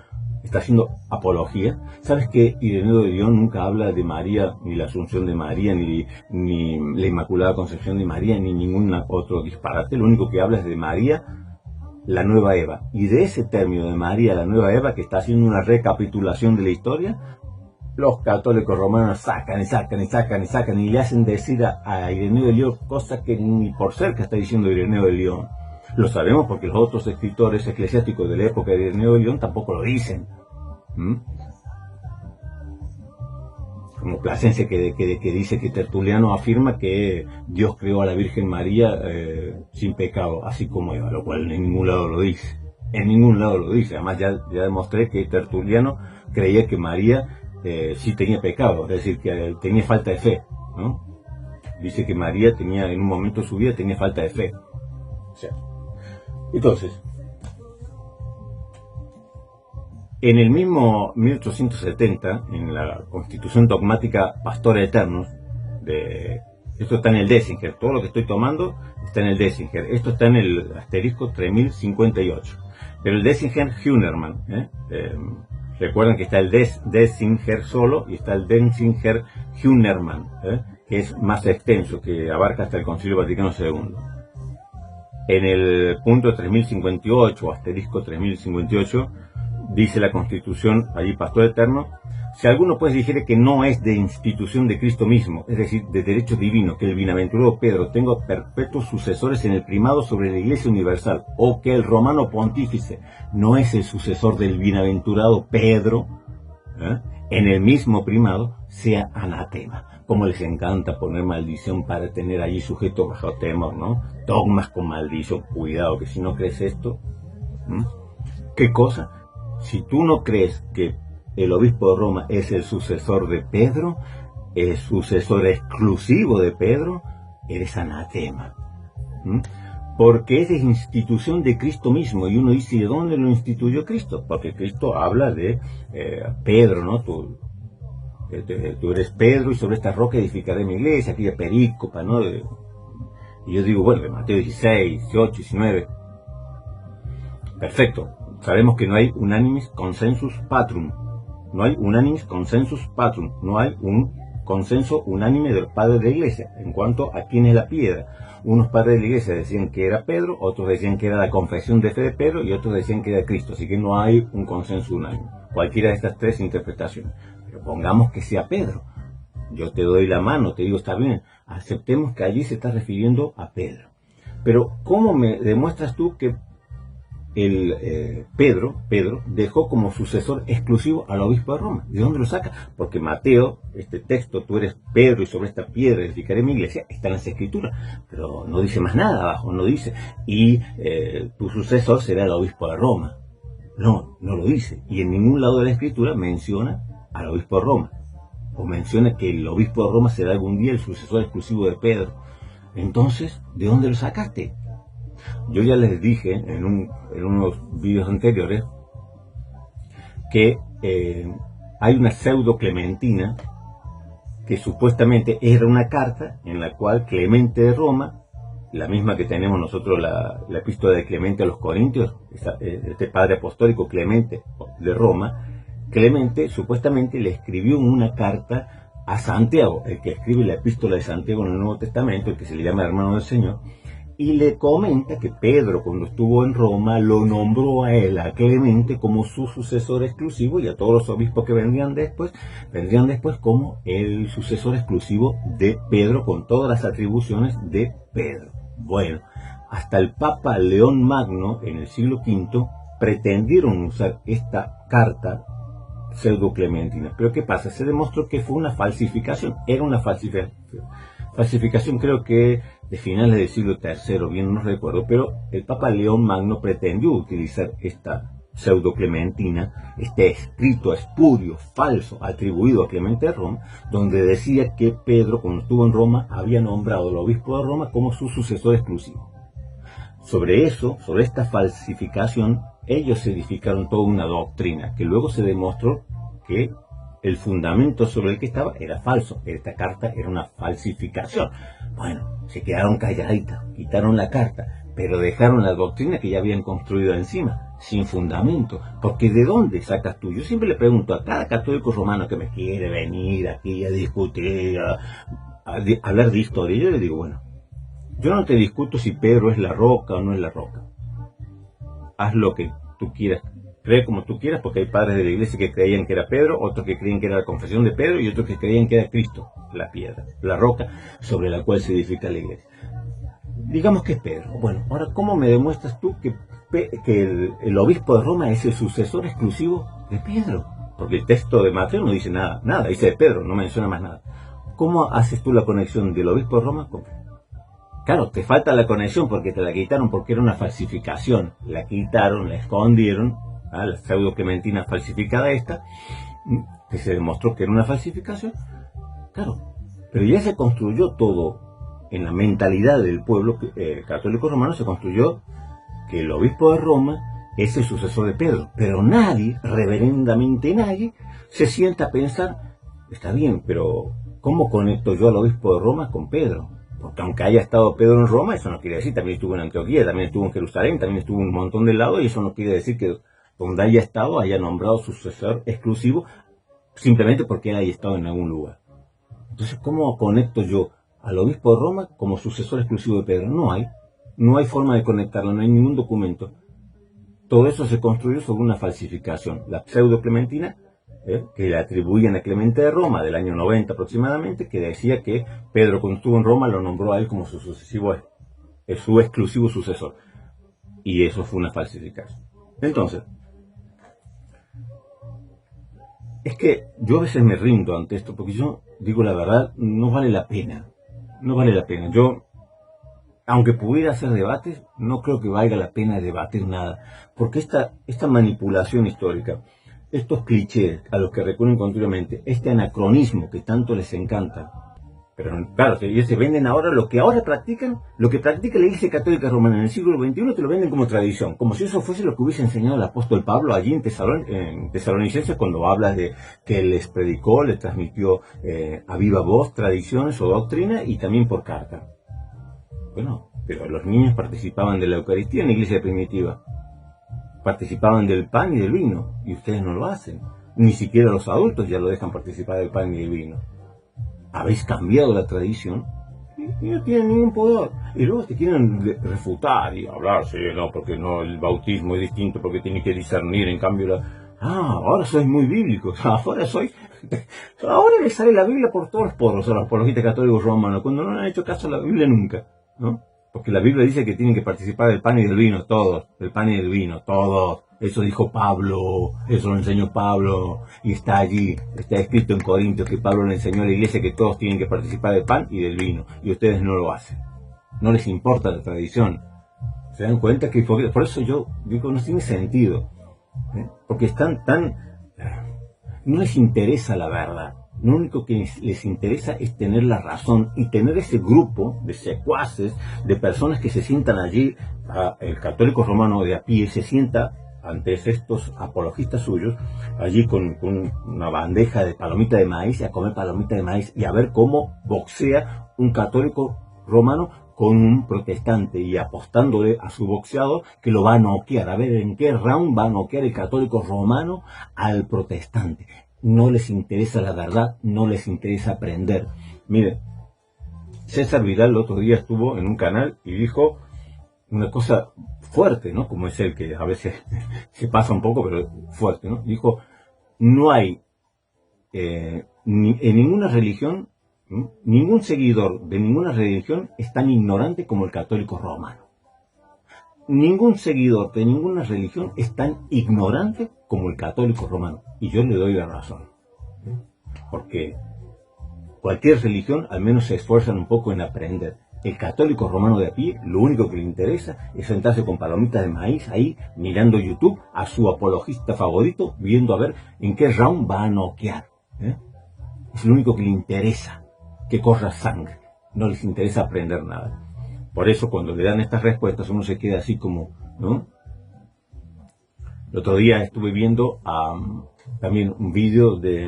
Está haciendo apología. ¿Sabes que Ireneo de Lyon nunca habla de María, ni la Asunción de María, ni la Inmaculada Concepción de María, ni ningún otro disparate? Lo único que habla es de María, la nueva Eva. Y de ese término de María, la nueva Eva, que está haciendo una recapitulación de la historia, los católicos romanos sacan y le hacen decir a Ireneo de Lyon cosas que ni por cerca está diciendo Ireneo de Lyon. Lo sabemos porque los otros escritores eclesiásticos de la época de Ireneo de Lyon tampoco lo dicen. Como Plasencia que dice que Tertuliano afirma que Dios creó a la Virgen María sin pecado, así como Eva, lo cual en ningún lado lo dice. En ningún lado lo dice. Además ya demostré que Tertuliano creía que María sí tenía pecado, es decir, que tenía falta de fe, ¿no? Dice que María tenía, en un momento de su vida, tenía falta de fe. O sea, entonces, en el mismo 1870, en la Constitución Dogmática Pastor Eternos, esto está en el Dessinger, todo lo que estoy tomando está en el Dessinger, esto está en el asterisco 3058, pero el Dessinger Hünermann, recuerden que está el Dessinger solo y está el Dessinger Hünermann, que es más extenso, que abarca hasta el Concilio Vaticano II. En el punto 3058, asterisco 3058, dice la Constitución, allí Pastor Eterno, si alguno pues dijere que no es de institución de Cristo mismo, es decir, de derecho divino, que el bienaventurado Pedro tenga perpetuos sucesores en el primado sobre la Iglesia Universal, o que el romano pontífice no es el sucesor del bienaventurado Pedro, en el mismo primado, sea anatema. Como les encanta poner maldición para tener allí sujetos bajo temor, ¿no? Dogmas con maldición, cuidado, que si no crees esto, ¿qué cosa? Si tú no crees que el obispo de Roma es el sucesor de Pedro, el sucesor exclusivo de Pedro, eres anatema. Porque es de institución de Cristo mismo. Y uno dice, ¿de dónde lo instituyó Cristo? Porque Cristo habla de Pedro, ¿no? Tú eres Pedro y sobre esta roca edificaré mi iglesia, aquella perícopa, ¿no? Y yo digo, bueno, de Mateo 16, 18, 19. Perfecto. Sabemos que no hay unánimes consensus patrum. No hay unánimes consensus patrum. No hay un consenso unánime de los padres de la iglesia en cuanto a quién es la piedra. Unos padres de la iglesia decían que era Pedro, otros decían que era la confesión de fe de Pedro y otros decían que era Cristo. Así que no hay un consenso unánime. Cualquiera de estas tres interpretaciones. Pero pongamos que sea Pedro. Yo te doy la mano, te digo, está bien. Aceptemos que allí se está refiriendo a Pedro. Pero ¿cómo me demuestras tú que Pedro dejó como sucesor exclusivo al obispo de Roma? ¿De dónde lo saca? Porque Mateo, este texto, tú eres Pedro y sobre esta piedra edificaré mi iglesia, está en las escrituras, pero no dice más nada abajo, no dice, y tu sucesor será el obispo de Roma. No, no lo dice, y en ningún lado de la escritura menciona al obispo de Roma, o menciona que el obispo de Roma será algún día el sucesor exclusivo de Pedro. Entonces, ¿de dónde lo sacaste? Yo ya les dije en unos vídeos anteriores que hay una pseudo Clementina que supuestamente era una carta en la cual Clemente de Roma, la misma que tenemos nosotros la epístola de Clemente a los Corintios, este padre apostólico Clemente de Roma, Clemente supuestamente le escribió una carta a Santiago, el que escribe la epístola de Santiago en el Nuevo Testamento, el que se le llama hermano del Señor, y le comenta que Pedro, cuando estuvo en Roma, lo nombró a él, a Clemente, como su sucesor exclusivo, y a todos los obispos que vendrían después como el sucesor exclusivo de Pedro, con todas las atribuciones de Pedro. Bueno, hasta el Papa León Magno, en el siglo V, pretendieron usar esta carta pseudo clementina. Pero ¿qué pasa? Se demostró que fue una falsificación, era una falsificación, creo que de finales del siglo III, bien no recuerdo, pero el Papa León Magno pretendió utilizar esta pseudo clementina, este escrito espurio falso atribuido a Clemente de Roma, donde decía que Pedro, cuando estuvo en Roma, había nombrado al obispo de Roma como su sucesor exclusivo. Sobre eso, sobre esta falsificación, ellos edificaron toda una doctrina, que luego se demostró que el fundamento sobre el que estaba era falso. Esta carta era una falsificación. Bueno, se quedaron calladitas, quitaron la carta, pero dejaron la doctrina que ya habían construido encima, sin fundamento. Porque ¿de dónde sacas tú? Yo siempre le pregunto a cada católico romano que me quiere venir aquí a discutir, a hablar de historia, yo le digo, bueno, yo no te discuto si Pedro es la roca o no es la roca. Haz lo que tú quieras, cree como tú quieras, porque hay padres de la iglesia que creían que era Pedro, otros que creían que era la confesión de Pedro y otros que creían que era Cristo, la piedra, la roca sobre la cual se edifica la iglesia. Digamos que es Pedro. Bueno, ahora, ¿cómo me demuestras tú que el obispo de Roma es el sucesor exclusivo de Pedro? Porque el texto de Mateo no dice nada, dice de Pedro, no menciona más nada. ¿Cómo haces tú la conexión del obispo de Roma con Pedro? Claro, te falta la conexión porque te la quitaron porque era una falsificación. La quitaron, la escondieron, la pseudo clementina falsificada esta, que se demostró que era una falsificación. Claro, pero ya se construyó todo en la mentalidad del pueblo católico romano, se construyó que el obispo de Roma es el sucesor de Pedro. Pero nadie, reverendamente nadie, se sienta a pensar, está bien, pero ¿cómo conecto yo al obispo de Roma con Pedro? Porque aunque haya estado Pedro en Roma, eso no quiere decir, también estuvo en Antioquía, también estuvo en Jerusalén, también estuvo en un montón de lados, y eso no quiere decir que donde haya estado haya nombrado su sucesor exclusivo, simplemente porque él haya estado en algún lugar. Entonces, ¿cómo conecto yo al obispo de Roma como sucesor exclusivo de Pedro? No hay forma de conectarlo, no hay ningún documento. Todo eso se construyó sobre una falsificación, la pseudo clementina, que le atribuían a Clemente de Roma del año 90 aproximadamente, que decía que Pedro, cuando estuvo en Roma, lo nombró a él como su exclusivo sucesor. Y eso fue una falsificación. Entonces, es que yo a veces me rindo ante esto, porque yo digo la verdad, no vale la pena. No vale la pena. Yo, aunque pudiera hacer debates, no creo que valga la pena debatir nada. Porque esta manipulación histórica, estos clichés a los que recurren continuamente, este anacronismo que tanto les encanta, pero claro, ellos se venden ahora lo que practican, lo que practica la Iglesia Católica Romana en el siglo XXI, te lo venden como tradición, como si eso fuese lo que hubiese enseñado el apóstol Pablo allí en Tesalonicenses, cuando habla de que les predicó, les transmitió a viva voz tradiciones o doctrina y también por carta. Bueno, pero los niños participaban de la Eucaristía en la iglesia primitiva. Participaban del pan y del vino, y ustedes no lo hacen. Ni siquiera los adultos ya lo dejan participar del pan y del vino. Habéis cambiado la tradición y no tienen ningún poder. Y luego te quieren refutar y hablar, sí, no, porque no, el bautismo es distinto, porque tiene que discernir, en cambio ahora sois muy bíblicos, ahora les sale la Biblia por todos los poros a los apologistas católicos romanos, cuando no han hecho caso a la Biblia nunca, ¿no? Porque la Biblia dice que tienen que participar del pan y del vino, todos, del pan y del vino, todos. Eso dijo Pablo, eso lo enseñó Pablo, y está allí, está escrito en Corintios que Pablo le enseñó a la iglesia que todos tienen que participar del pan y del vino, y ustedes no lo hacen. No les importa la tradición. ¿Se dan cuenta que por eso yo digo, no tiene sentido? Porque están no les interesa la verdad. Lo único que les interesa es tener la razón y tener ese grupo de secuaces, de personas que se sientan allí. El católico romano de a pie se sienta ante estos apologistas suyos, allí con una bandeja de palomita de maíz, a comer palomita de maíz y a ver cómo boxea un católico romano con un protestante y apostándole a su boxeador que lo va a noquear, a ver en qué round va a noquear el católico romano al protestante. No les interesa la verdad, no les interesa aprender. Miren, César Vidal el otro día estuvo en un canal y dijo una cosa fuerte, ¿no? Como es él, que a veces se pasa un poco, pero fuerte, ¿no? Dijo, no hay en ninguna religión, ningún seguidor de ninguna religión es tan ignorante como el católico romano. Ningún seguidor de ninguna religión es tan ignorante como el católico romano. Y yo le doy la razón. Porque cualquier religión al menos se esfuerzan un poco en aprender. El católico romano de a pie, lo único que le interesa es sentarse con palomitas de maíz ahí, mirando YouTube a su apologista favorito, viendo a ver en qué round va a noquear. Es lo único que le interesa, que corra sangre. No les interesa aprender nada. Por eso cuando le dan estas respuestas uno se queda así como, ¿no? El otro día estuve viendo también un vídeo de,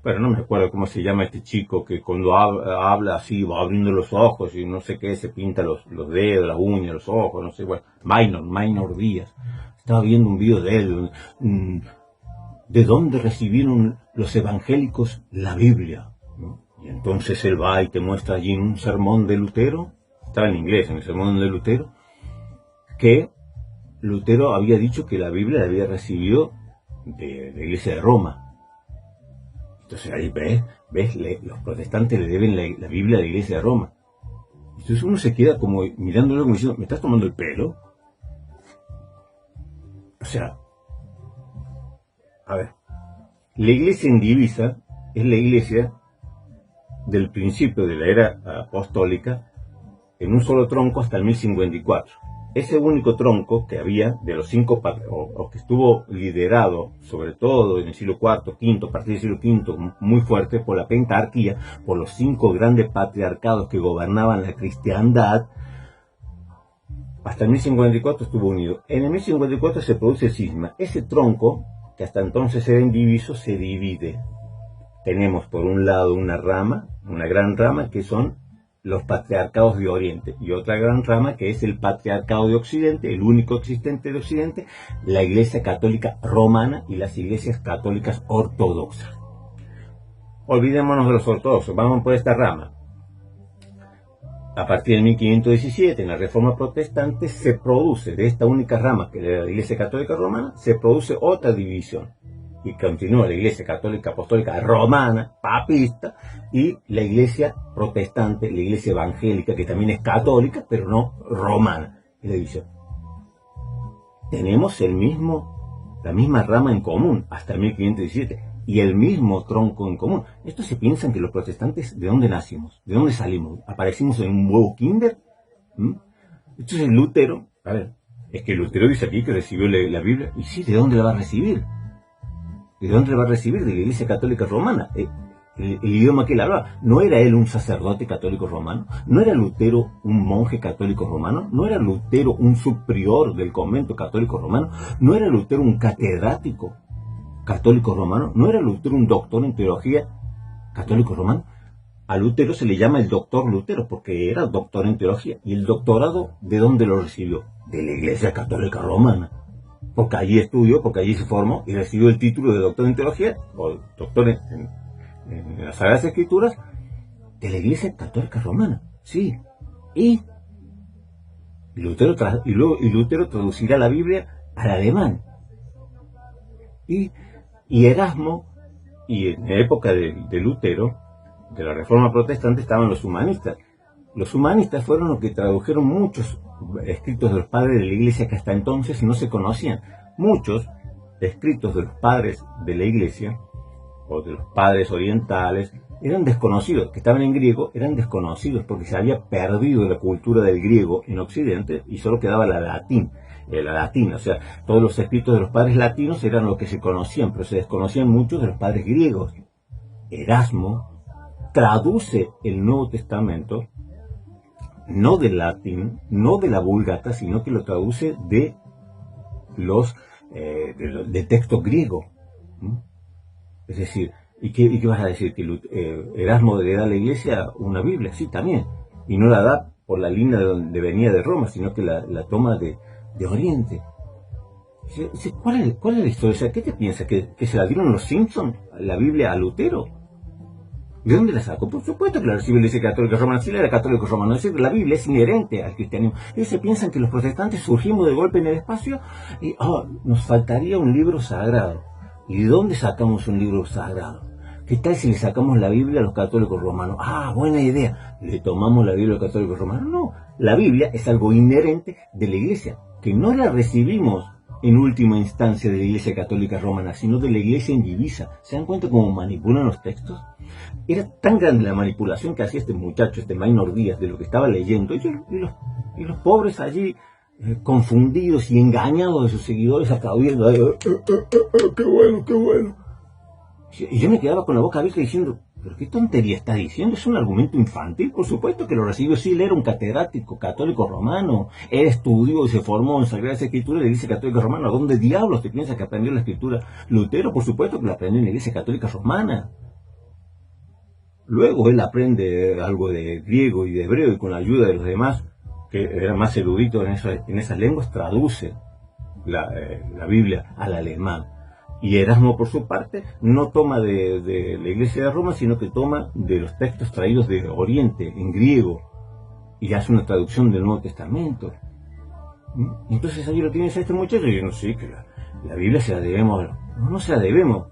bueno, no me acuerdo cómo se llama este chico que cuando habla así va abriendo los ojos y no sé qué, se pinta los dedos, las uñas, los ojos, no sé, bueno, Minor Díaz. Estaba viendo un vídeo de él, de dónde recibieron los evangélicos la Biblia, ¿no? Y entonces él va y te muestra allí en un sermón de Lutero, está en inglés, en el sermón de Lutero, que Lutero había dicho que la Biblia la había recibido de la iglesia de Roma. Entonces ahí ves, los protestantes le deben la Biblia a la iglesia de Roma. Entonces uno se queda como mirándolo como diciendo, ¿me estás tomando el pelo? O sea, a ver, la iglesia indivisa es la iglesia del principio de la era apostólica en un solo tronco hasta el 1054. Ese único tronco que había de los 5 o que estuvo liderado sobre todo en el siglo IV, V, a partir del siglo V, muy fuerte por la pentarquía, por los 5 grandes patriarcados que gobernaban la cristiandad, hasta el 1054 estuvo unido. En el 1054 se produce el cisma. Ese tronco, que hasta entonces era indiviso, se divide. Tenemos por un lado una gran rama, que son los patriarcados de Oriente, y otra gran rama que es el patriarcado de Occidente, el único existente de Occidente, la Iglesia Católica Romana y las iglesias católicas ortodoxas. Olvidémonos de los ortodoxos, vamos por esta rama. A partir de 1517, en la Reforma Protestante, se produce de esta única rama, que era la Iglesia Católica Romana, se produce otra división. Y continúa la Iglesia Católica Apostólica Romana, papista, y la Iglesia Protestante, la Iglesia Evangélica, que también es católica, pero no romana. Es la división. Tenemos la misma rama en común, hasta el 1517, y el mismo tronco en común. Estos se piensan que los protestantes, ¿de dónde nacimos? ¿De dónde salimos? ¿Aparecimos en un huevo kinder? Entonces Lutero, a ver, es que Lutero dice aquí que recibió la Biblia, y sí, ¿de dónde la va a recibir? ¿De dónde la va a recibir? De la Iglesia Católica Romana. El idioma que él hablaba. ¿No era él un sacerdote católico romano? ¿No era Lutero un monje católico romano? ¿No era Lutero un subprior del convento católico romano? ¿No era Lutero un catedrático católico romano? ¿No era Lutero un doctor en teología católico romano? a Lutero se le llama el doctor Lutero, porque era doctor en teología. ¿Y el doctorado de dónde lo recibió? De la Iglesia Católica Romana. Porque allí estudió, porque allí se formó y recibió el título de doctor en teología, o doctor en las Sagradas Escrituras, de la Iglesia Católica Romana. Sí. Y Lutero, Lutero traducirá la Biblia al alemán. Y Erasmo, y en la época de Lutero, de la Reforma Protestante, estaban los humanistas. Los humanistas fueron los que tradujeron muchos escritos de los padres de la Iglesia que hasta entonces no se conocían. Muchos escritos de los padres de la Iglesia, o de los padres orientales, eran desconocidos, que estaban en griego, eran desconocidos porque se había perdido la cultura del griego en Occidente y solo quedaba la latina, o sea, todos los escritos de los padres latinos eran los que se conocían, pero se desconocían muchos de los padres griegos. Erasmo traduce el Nuevo Testamento, no del latín, no de la Vulgata, sino que lo traduce de texto griego. Es decir, ¿y qué vas a decir? ¿Que Erasmo le da a la Iglesia una Biblia? Sí, también. Y no la da por la línea de donde venía de Roma, sino que la toma de Oriente. ¿Cuál es la historia? O sea, ¿qué te piensas? ¿Que se la dieron los Simpsons, la Biblia, a Lutero? ¿De dónde la sacó? Por supuesto que la recibe la Iglesia Católica Romana. Si él era católico romano, es decir, la Biblia es inherente al cristianismo. Ellos se piensan que los protestantes surgimos de golpe en el espacio y nos faltaría un libro sagrado. ¿Y de dónde sacamos un libro sagrado? ¿Qué tal si le sacamos la Biblia a los católicos romanos? Buena idea. ¿Le tomamos la Biblia a los católicos romanos? No. La Biblia es algo inherente de la Iglesia, que no la recibimos en última instancia de la Iglesia Católica Romana, sino de la Iglesia indivisa. ¿Se dan cuenta cómo manipulan los textos? Era tan grande la manipulación que hacía este muchacho, este Maynor Díaz, de lo que estaba leyendo. Y los pobres allí, confundidos y engañados de sus seguidores, aplaudiendo. ¡Qué bueno, qué bueno! Y yo me quedaba con la boca abierta diciendo, ¿pero qué tontería está diciendo? Es un argumento infantil. Por supuesto que lo recibió. Sí, él era un catedrático católico romano. Él estudió y se formó en Sagradas Escrituras de la Iglesia Católica Romana. ¿Dónde diablos te piensas que aprendió la Escritura? Lutero, por supuesto que la aprendió en la Iglesia Católica Romana. Luego él aprende algo de griego y de hebreo y con la ayuda de los demás, que eran más eruditos en esas lenguas, traduce la Biblia al alemán. Y Erasmo, por su parte, no toma de la Iglesia de Roma, sino que toma de los textos traídos de Oriente, en griego, y hace una traducción del Nuevo Testamento. Entonces ahí lo tienes a este muchacho y yo no sé, que la Biblia se la debemos. No se la debemos.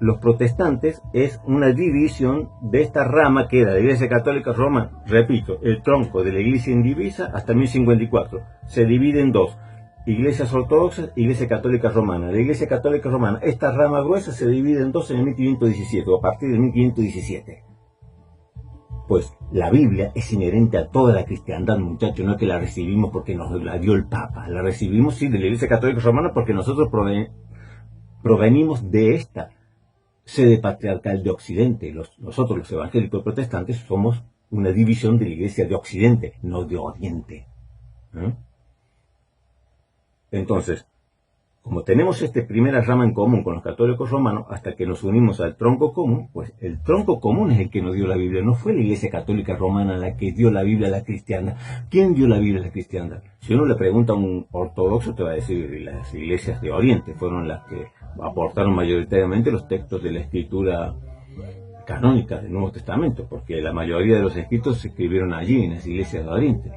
Los protestantes es una división de esta rama que era la Iglesia Católica Romana. Repito, el tronco de la Iglesia indivisa hasta 1054. Se divide en dos. Iglesias ortodoxas, Iglesia Católica Romana. La Iglesia Católica Romana, esta rama gruesa se divide en dos en el 1517, o a partir del 1517. Pues la Biblia es inherente a toda la cristiandad, muchachos, no es que la recibimos porque nos la dio el Papa. La recibimos, sí, de la Iglesia Católica Romana porque nosotros provenimos de esta sede patriarcal de Occidente. Nosotros, los evangélicos protestantes, somos una división de la Iglesia de Occidente, no de Oriente. Entonces, como tenemos esta primera rama en común con los católicos romanos, hasta que nos unimos al tronco común, pues el tronco común es el que nos dio la Biblia. No fue la Iglesia Católica Romana la que dio la Biblia a la cristiana. ¿Quién dio la Biblia a la cristiana? Si uno le pregunta a un ortodoxo, te va a decir las iglesias de Oriente fueron las que aportaron mayoritariamente los textos de la escritura canónica del Nuevo Testamento, porque la mayoría de los escritos se escribieron allí, en las iglesias de Oriente.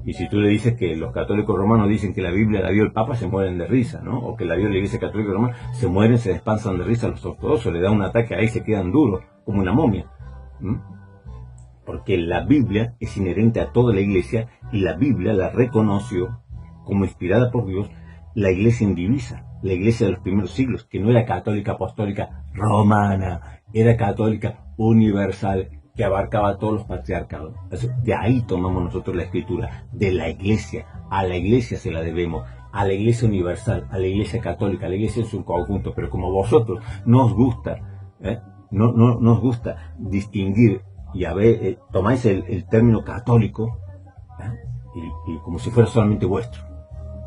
Y si tú le dices que los católicos romanos dicen que la Biblia la dio el Papa, se mueren de risa, ¿no? O que la dio la Iglesia Católica Romana, se mueren, se despansan de risa a los ortodoxos, le da un ataque ahí, se quedan duros, como una momia. Porque la Biblia es inherente a toda la Iglesia y la Biblia la reconoció como inspirada por Dios la Iglesia indivisa, la Iglesia de los primeros siglos, que no era católica apostólica romana, era católica universal, que abarcaba todos los patriarcados. De ahí tomamos nosotros la escritura, de la Iglesia. A la Iglesia se la debemos, a la Iglesia universal, a la Iglesia católica, a la Iglesia en su conjunto. Pero como vosotros no os gusta, no os gusta distinguir y tomáis el término católico y como si fuera solamente vuestro.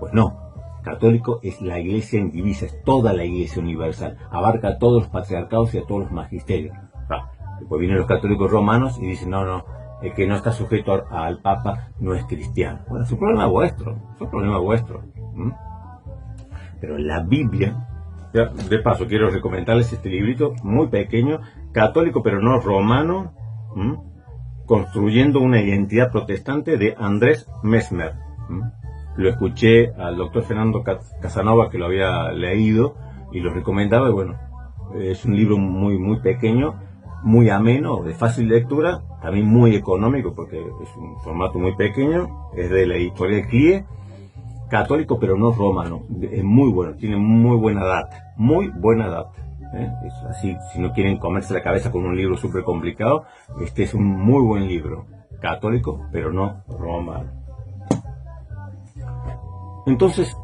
Pues no. Católico es la Iglesia indivisa, es toda la Iglesia universal, abarca a todos los patriarcados y a todos los magisterios. Después vienen los católicos romanos y dicen, no, el que no está sujeto al Papa no es cristiano. Bueno, es un problema vuestro, es un problema vuestro. Pero la Biblia, ya, de paso quiero recomendarles este librito muy pequeño, católico pero no romano, construyendo una identidad protestante, de Andrés Mesmer. Lo escuché al doctor Fernando Casanova, que lo había leído y lo recomendaba, y bueno, es un libro muy pequeño, muy ameno, de fácil lectura, también muy económico porque es un formato muy pequeño, es de la editorial CLIE, católico pero no romano, es muy bueno, tiene muy buena data, Es así, si no quieren comerse la cabeza con un libro súper complicado, este es un muy buen libro, católico pero no romano. Entonces,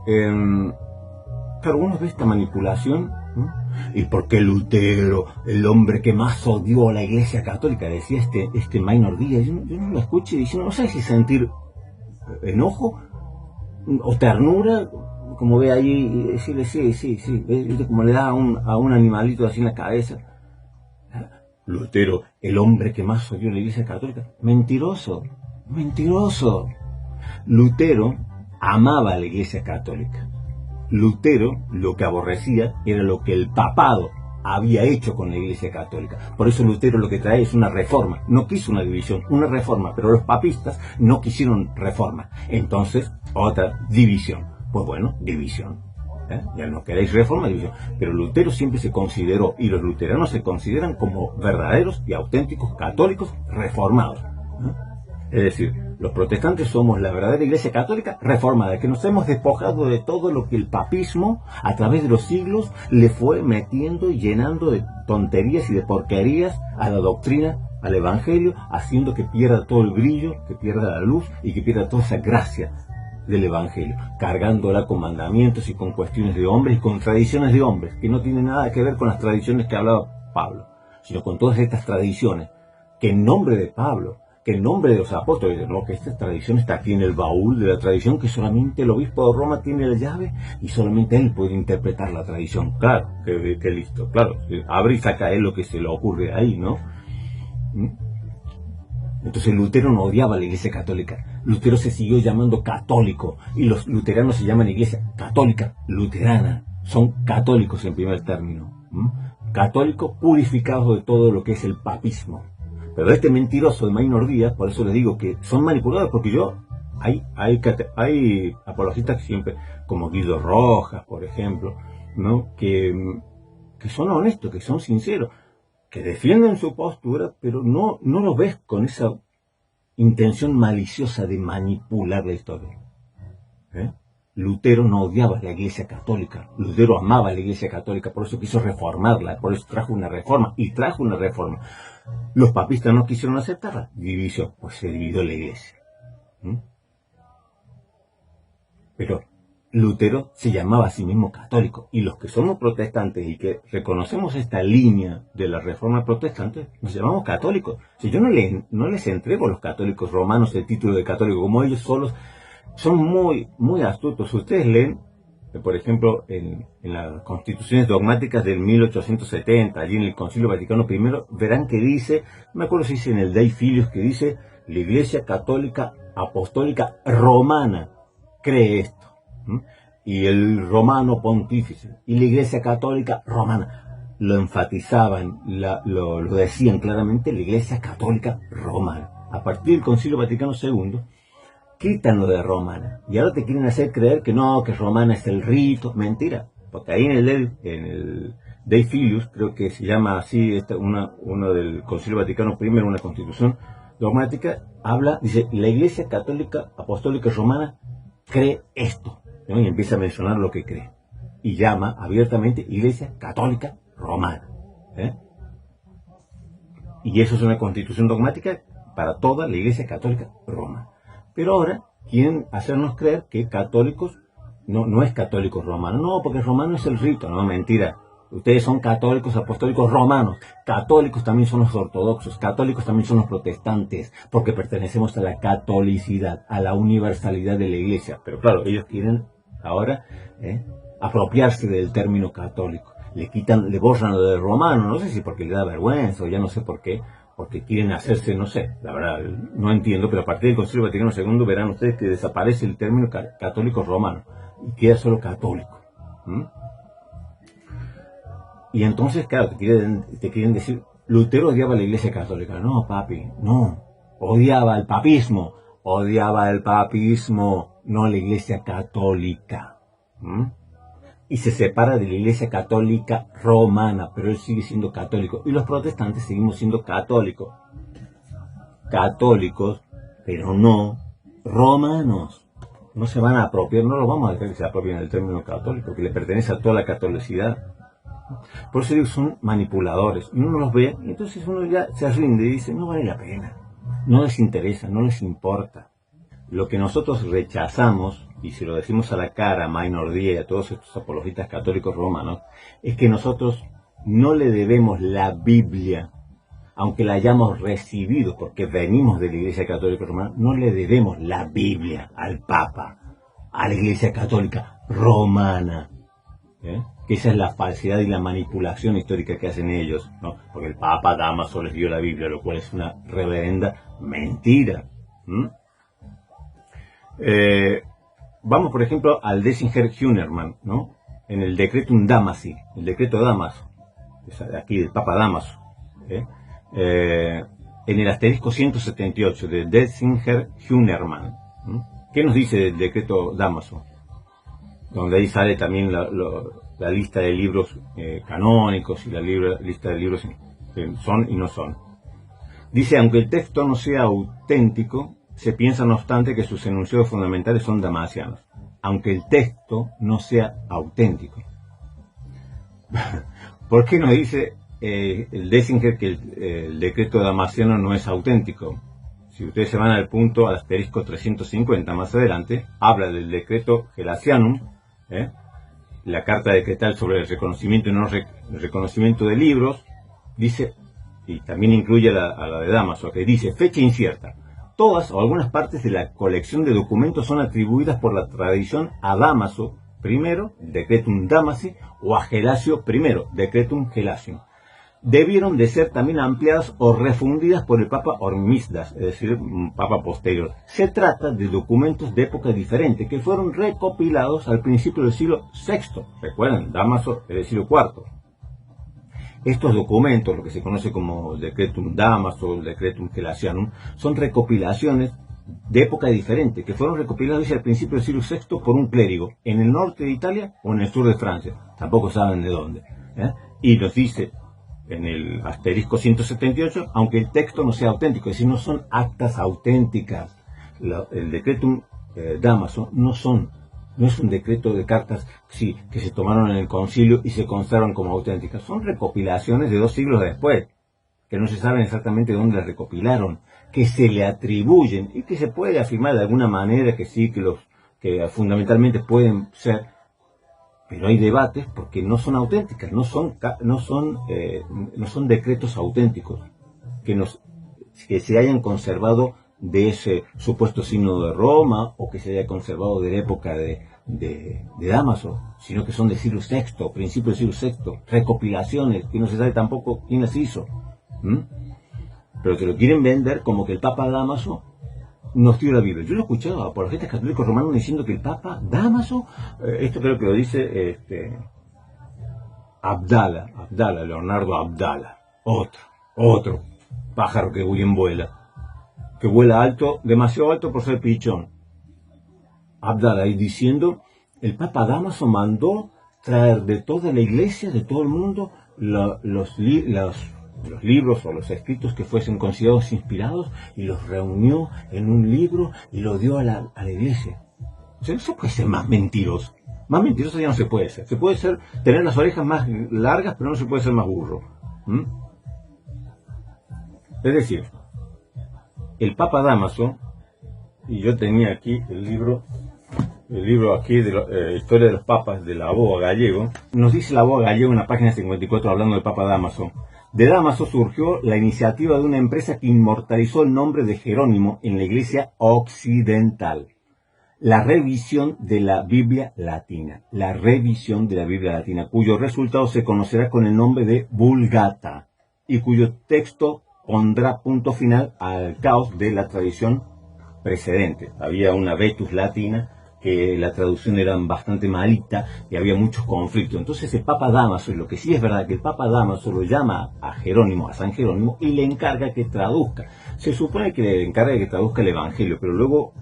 claro, uno ve esta manipulación, ¿no? ¿Y por qué Lutero, el hombre que más odió a la Iglesia Católica, decía este Maynor Díaz? Yo no lo escuché diciendo, no sé si sentir enojo o ternura, como ve ahí, y decirle sí, como le da a un animalito así en la cabeza. Lutero, el hombre que más odió a la Iglesia Católica. Mentiroso. Lutero amaba a la Iglesia Católica. Lutero lo que aborrecía era lo que el papado había hecho con la Iglesia Católica. Por eso Lutero lo que trae es una reforma. No quiso una división, una reforma, pero los papistas no quisieron reforma. Entonces, otra división. Pues bueno, división. Ya no queréis reforma, división. Pero Lutero siempre se consideró, y los luteranos se consideran como verdaderos y auténticos católicos reformados. Es decir, los protestantes somos la verdadera Iglesia Católica reformada, que nos hemos despojado de todo lo que el papismo, a través de los siglos, le fue metiendo y llenando de tonterías y de porquerías a la doctrina, al Evangelio, haciendo que pierda todo el brillo, que pierda la luz y que pierda toda esa gracia del Evangelio, cargándola con mandamientos y con cuestiones de hombres y con tradiciones de hombres, que no tienen nada que ver con las tradiciones que hablaba Pablo, sino con todas estas tradiciones, que en nombre de Pablo, que en nombre de los apóstoles, no, que esta tradición está aquí en el baúl de la tradición, que solamente el obispo de Roma tiene la llave y solamente él puede interpretar la tradición. Claro, que listo, claro, abre y saca él lo que se le ocurre ahí, ¿no? Entonces Lutero no odiaba a la Iglesia Católica. Lutero se siguió llamando católico, y los luteranos se llaman Iglesia Católica Luterana. Son católicos en primer término, católicos purificados de todo lo que es el papismo. Pero este mentiroso de Maynor Díaz, por eso les digo que son manipulados, porque hay apologistas que siempre, como Guido Rojas, por ejemplo, ¿no? que son honestos, que son sinceros, que defienden su postura, pero no lo ves con esa intención maliciosa de manipular la historia. Lutero no odiaba a la Iglesia Católica, Lutero amaba a la Iglesia Católica, por eso quiso reformarla, por eso trajo una reforma, Los papistas no quisieron aceptarla, división, pues se dividió la Iglesia. Pero Lutero se llamaba a sí mismo católico, y los que somos protestantes y que reconocemos esta línea de la reforma protestante, nos llamamos católicos. Si yo no les entrego a los católicos romanos el título de católico, como ellos solos son muy astutos. Ustedes leen, por ejemplo, en las constituciones dogmáticas del 1870, allí en el Concilio Vaticano I, verán que dice, no me acuerdo si dice en el Dei Filius, que dice, la Iglesia Católica Apostólica Romana cree esto. Y el romano pontífice y la Iglesia Católica Romana lo enfatizaban, lo decían claramente, la Iglesia Católica Romana. A partir del Concilio Vaticano II, quitan lo de romana, y ahora te quieren hacer creer que no, que romana es el rito. Mentira, porque ahí en el Dei Filius, creo que se llama así, uno del Concilio Vaticano I, una constitución dogmática, dice, la Iglesia Católica Apostólica Romana cree esto, ¿no? Y empieza a mencionar lo que cree, y llama abiertamente Iglesia Católica Romana, y eso es una constitución dogmática para toda la Iglesia Católica Romana. Pero ahora quieren hacernos creer que católicos no es católico romano. No, porque romano es el rito. No, mentira. Ustedes son católicos apostólicos romanos. Católicos también son los ortodoxos. Católicos también son los protestantes. Porque pertenecemos a la catolicidad, a la universalidad de la Iglesia. Pero claro, ellos quieren ahora apropiarse del término católico. le borran lo del romano, no sé si porque le da vergüenza o ya no sé por qué, porque quieren hacerse, no sé, la verdad, no entiendo, pero a partir del Concilio Vaticano II verán ustedes que desaparece el término católico romano y queda solo católico. Y entonces, claro, te quieren decir, Lutero odiaba a la Iglesia Católica. No, papi, no. Odiaba el papismo, no la Iglesia Católica. Y se separa de la Iglesia Católica Romana, pero él sigue siendo católico. Y los protestantes seguimos siendo católicos. Católicos, pero no romanos. No se van a apropiar, no lo vamos a dejar que se apropien del término católico, que le pertenece a toda la catolicidad. Por eso digo, son manipuladores. Y uno los ve, y entonces uno ya se rinde y dice, no vale la pena. No les interesa, no les importa. Lo que nosotros rechazamos, y si lo decimos a la cara a Maynor Díaz y a todos estos apologistas católicos romanos, es que nosotros no le debemos la Biblia, aunque la hayamos recibido, porque venimos de la Iglesia Católica Romana, no le debemos la Biblia al Papa, a la Iglesia Católica Romana. Que esa es la falsedad y la manipulación histórica que hacen ellos, ¿no? Porque el Papa Dámaso les dio la Biblia, lo cual es una reverenda mentira. Vamos, por ejemplo, al Dessinger-Hünermann, ¿no? En el Decretum Damasi, el decreto de Dámaso, aquí del Papa Dámaso, en el asterisco 178 de Dessinger-Hünermann. ¿Qué nos dice el decreto Dámaso? Donde ahí sale también la lista de libros canónicos y la lista de libros que son y no son. Dice, aunque el texto no sea auténtico, se piensa no obstante que sus enunciados fundamentales son damasianos. Aunque el texto no sea auténtico. ¿Por qué nos dice el Dessinger que el decreto damasiano no es auténtico? Si ustedes se van al punto, al asterisco 350 más adelante, habla del decreto Gelasianum, la carta decretal sobre el reconocimiento y no reconocimiento de libros, dice, y también incluye a la de Dámaso, que dice, fecha incierta. Todas o algunas partes de la colección de documentos son atribuidas por la tradición a Dámaso primero, Decretum Damasi, o a Gelasio primero, Decretum Gelasium. Debieron de ser también ampliadas o refundidas por el Papa Hormisdas, es decir, un Papa posterior. Se trata de documentos de época diferente que fueron recopilados al principio del siglo VI. Recuerden, Dámaso es del siglo IV. Estos documentos, lo que se conoce como Decretum Dámaso o Decretum Gelasianum, son recopilaciones de época diferente que fueron recopilados al principio del siglo VI por un clérigo en el norte de Italia o en el sur de Francia. Tampoco saben de dónde. Y nos dice en el asterisco 178, aunque el texto no sea auténtico, es decir, no son actas auténticas. El Decretum Dámaso no es un decreto de cartas que se tomaron en el concilio y se conservan como auténticas. Son recopilaciones de 2 siglos después, que no se sabe exactamente dónde las recopilaron, que se le atribuyen y que se puede afirmar de alguna manera que sí, que fundamentalmente pueden ser, pero hay debates porque no son auténticas, no son decretos auténticos que se hayan conservado de ese supuesto sínodo de Roma o que se haya conservado de la época de Dámaso, sino que son del siglo VI, principio del siglo VI, recopilaciones que no se sabe tampoco quién las hizo, pero que lo quieren vender como que el Papa Dámaso nos dio la Biblia. Yo lo escuchaba por los católicos romanos diciendo que el Papa Dámaso, esto creo que lo dice Abdala, Leonardo Abdala, otro pájaro que bien vuela alto, demasiado alto por ser pichón. Abdala, y diciendo, el Papa Dámaso mandó traer de toda la iglesia, de todo el mundo, los libros o los escritos que fuesen considerados inspirados y los reunió en un libro y lo dio a la iglesia. O sea, no se puede ser más mentiroso. Más mentiroso ya no se puede ser. Se puede ser tener las orejas más largas, pero no se puede ser más burro. Es decir, el Papa Dámaso, y yo tenía aquí el libro aquí de la Historia de los Papas de la Aboa Gallego, nos dice la Aboa Gallego en la página 54 hablando del Papa Dámaso. De Dámaso surgió la iniciativa de una empresa que inmortalizó el nombre de Jerónimo en la Iglesia Occidental. la revisión de la Biblia Latina, cuyo resultado se conocerá con el nombre de Vulgata y cuyo texto pondrá punto final al caos de la tradición precedente. Había una Vetus Latina, que la traducción era bastante malita y había muchos conflictos. Entonces el Papa Dámaso, y lo que sí es verdad, que el Papa Dámaso lo llama a Jerónimo, a San Jerónimo, y le encarga que traduzca. Se supone que le encarga que traduzca el Evangelio, pero luego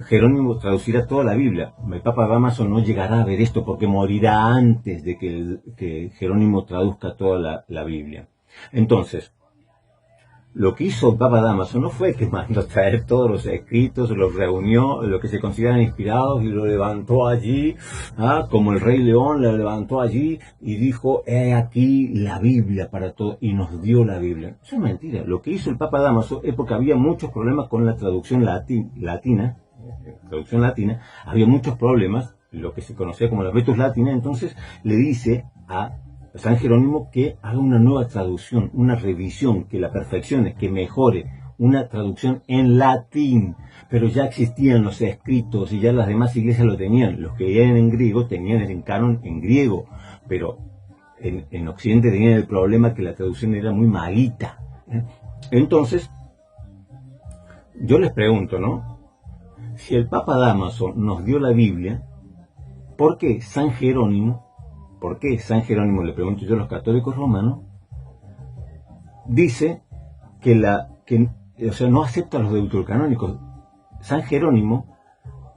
Jerónimo traducirá toda la Biblia. El Papa Dámaso no llegará a ver esto porque morirá antes de que Jerónimo traduzca toda la Biblia. Entonces, lo que hizo el Papa Dámaso no fue que mandó traer todos los escritos, los reunió, lo que se consideran inspirados, y lo levantó allí, como el Rey León lo levantó allí y dijo: he aquí la Biblia para todo, y nos dio la Biblia. Eso es mentira. Lo que hizo el Papa Dámaso es porque había muchos problemas con la traducción latina, había muchos problemas, lo que se conocía como la Vetus Latina. Entonces le dice a San Jerónimo que haga una nueva traducción, una revisión, que la perfeccione, que mejore, una traducción en latín. Pero ya existían los escritos y ya las demás iglesias lo tenían. Los que eran en griego tenían el canon en griego, pero en Occidente tenían el problema que la traducción era muy malita. Entonces, yo les pregunto, ¿no? Si el Papa Dámaso nos dio la Biblia, ¿por qué San Jerónimo, le pregunto yo a los católicos romanos, dice que no acepta los deuterocanónicos? San Jerónimo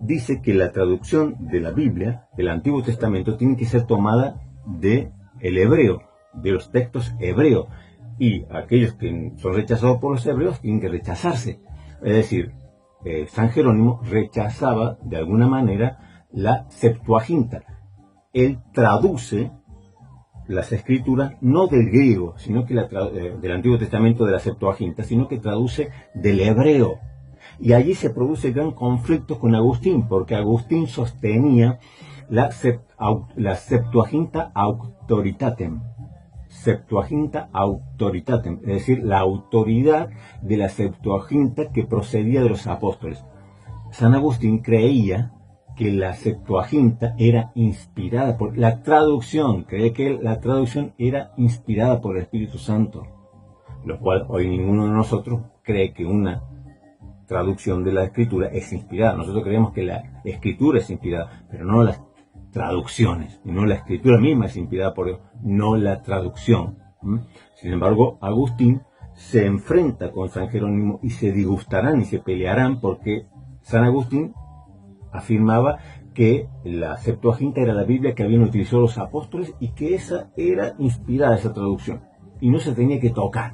dice que la traducción de la Biblia, del Antiguo Testamento, tiene que ser tomada del hebreo, de los textos hebreos, y aquellos que son rechazados por los hebreos tienen que rechazarse. Es decir, San Jerónimo rechazaba de alguna manera la Septuaginta. Él traduce las escrituras no del griego, sino que del Antiguo Testamento, de la Septuaginta, sino que traduce del hebreo. Y allí se produce gran conflicto con Agustín, porque Agustín sostenía la Septuaginta Auctoritatem. Septuaginta Auctoritatem, es decir, la autoridad de la Septuaginta que procedía de los apóstoles. San Agustín creía que la Septuaginta era inspirada por la traducción, creía que la traducción era inspirada por el Espíritu Santo, lo cual hoy ninguno de nosotros cree que una traducción de la Escritura es inspirada. Nosotros creemos que la Escritura es inspirada, pero no las traducciones, y no la Escritura misma es inspirada por Dios, no la traducción. Sin embargo, Agustín se enfrenta con San Jerónimo y se disgustarán y se pelearán porque San Agustín afirmaba que la Septuaginta era la Biblia que habían utilizado los apóstoles y que esa era inspirada, esa traducción, y no se tenía que tocar.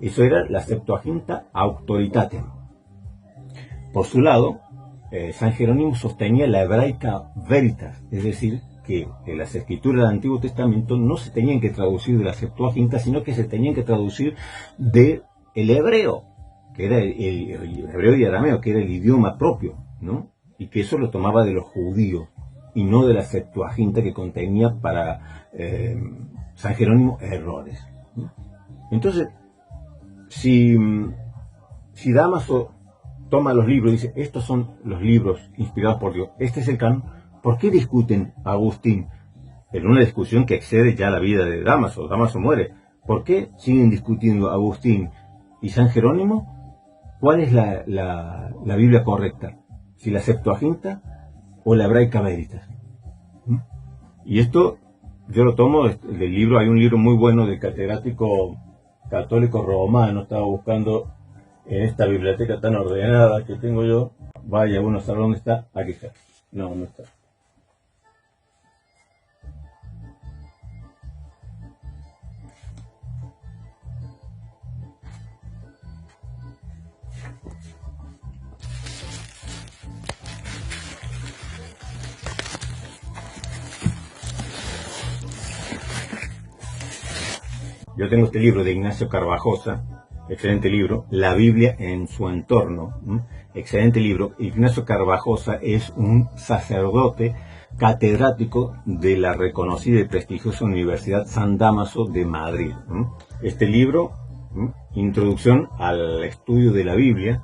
Eso era la Septuaginta Auctoritatem. Por su lado, San Jerónimo sostenía la Hebraica Veritas, es decir, que las escrituras del Antiguo Testamento no se tenían que traducir de la Septuaginta, sino que se tenían que traducir del hebreo, que era el hebreo y arameo, que era el idioma propio, ¿no? Y que eso lo tomaba de los judíos y no de la Septuaginta, que contenía para San Jerónimo errores. Entonces, si Dámaso toma los libros y dice: estos son los libros inspirados por Dios, este es el canon, ¿por qué discuten a Agustín en una discusión que excede ya la vida de Dámaso? Dámaso muere. ¿Por qué siguen discutiendo Agustín y San Jerónimo? ¿Cuál es la Biblia correcta? ¿Si la Septuaginta o la Hebraica Veritas? Y esto yo lo tomo del libro. Hay un libro muy bueno del catedrático católico romano. Estaba buscando en esta biblioteca tan ordenada que tengo yo. Vaya, uno sabe dónde está. Aquí está. No está. Yo tengo este libro de Ignacio Carvajosa, excelente libro, La Biblia en su entorno, excelente libro. Ignacio Carvajosa es un sacerdote catedrático de la reconocida y prestigiosa Universidad San Dámaso de Madrid. Este libro, Introducción al estudio de la Biblia,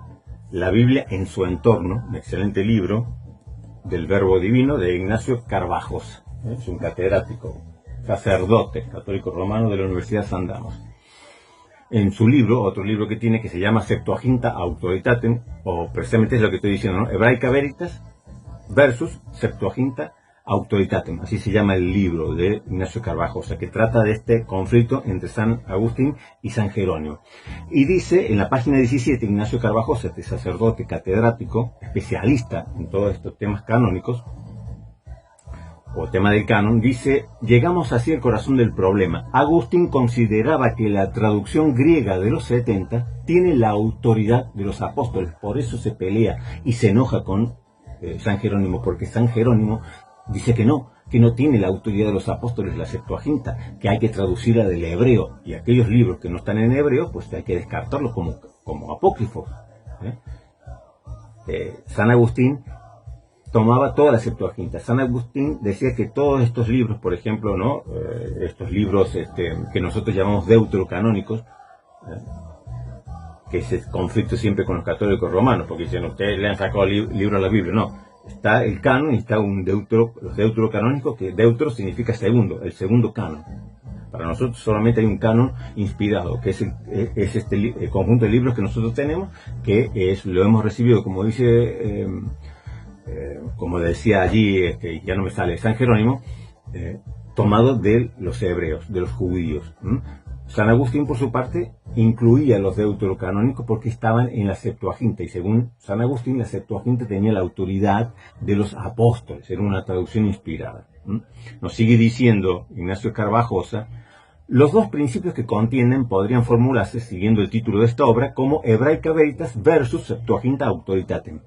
La Biblia en su entorno, un excelente libro del Verbo Divino de Ignacio Carvajosa. Es un catedrático, sacerdote católico romano de la Universidad San Damos. En su libro, otro libro que tiene que se llama Septuaginta Autoritatem, o precisamente es lo que estoy diciendo, ¿no? Hebraica Veritas versus Septuaginta Autoritatem, así se llama el libro de Ignacio Carvajosa, que trata de este conflicto entre San Agustín y San Jerónimo. Y dice en la página 17, Ignacio Carvajosa, este sacerdote catedrático, especialista en todos estos temas canónicos, o tema del canon, dice: llegamos así al corazón del problema. Agustín consideraba que la traducción griega de los 70 tiene la autoridad de los apóstoles, por eso se pelea y se enoja con San Jerónimo, porque San Jerónimo dice que no tiene la autoridad de los apóstoles, la Septuaginta, que hay que traducirla del hebreo, y aquellos libros que no están en hebreo, pues hay que descartarlos como apócrifos. San Agustín tomaba toda la Septuaginta. San Agustín decía que todos estos libros, por ejemplo, ¿no? Estos libros que nosotros llamamos deuterocanónicos, que es el conflicto siempre con los católicos romanos, porque dicen, ustedes le han sacado libro a la Biblia. No, está el canon y está los deuterocanónicos, que deutero significa segundo, el segundo canon. Para nosotros solamente hay un canon inspirado, que es el conjunto de libros que nosotros tenemos, que lo hemos recibido, como dice, como decía allí, ya no me sale, San Jerónimo, tomado de los hebreos, de los judíos. San Agustín, por su parte, incluía los deuterocanónicos porque estaban en la Septuaginta, y según San Agustín, la Septuaginta tenía la autoridad de los apóstoles, era una traducción inspirada. Nos sigue diciendo Ignacio Carvajosa: los dos principios que contienen podrían formularse, siguiendo el título de esta obra, como Hebraica Veritas versus Septuaginta Autoritatem,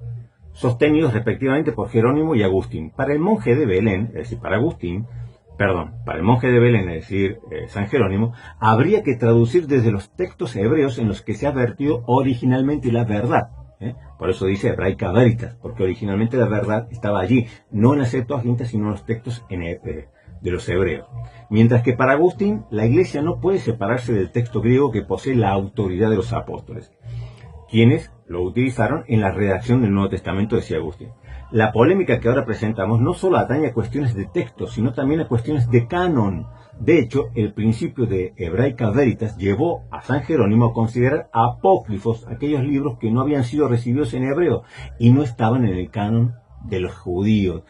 sostenidos respectivamente por Jerónimo y Agustín. Para el monje de Belén, es decir, para el monje de Belén, es decir, San Jerónimo, habría que traducir desde los textos hebreos en los que se ha vertido originalmente la verdad. Por eso dice Hebraica Veritas, porque originalmente la verdad estaba allí, no en la Septuaginta, sino en los textos de los hebreos. Mientras que para Agustín, la Iglesia no puede separarse del texto griego que posee la autoridad de los apóstoles, quienes lo utilizaron en la redacción del Nuevo Testamento, decía Agustín. La polémica que ahora presentamos no solo atañe a cuestiones de texto, sino también a cuestiones de canon. De hecho, el principio de Hebraica Veritas llevó a San Jerónimo a considerar apócrifos aquellos libros que no habían sido recibidos en hebreo y no estaban en el canon de los judíos.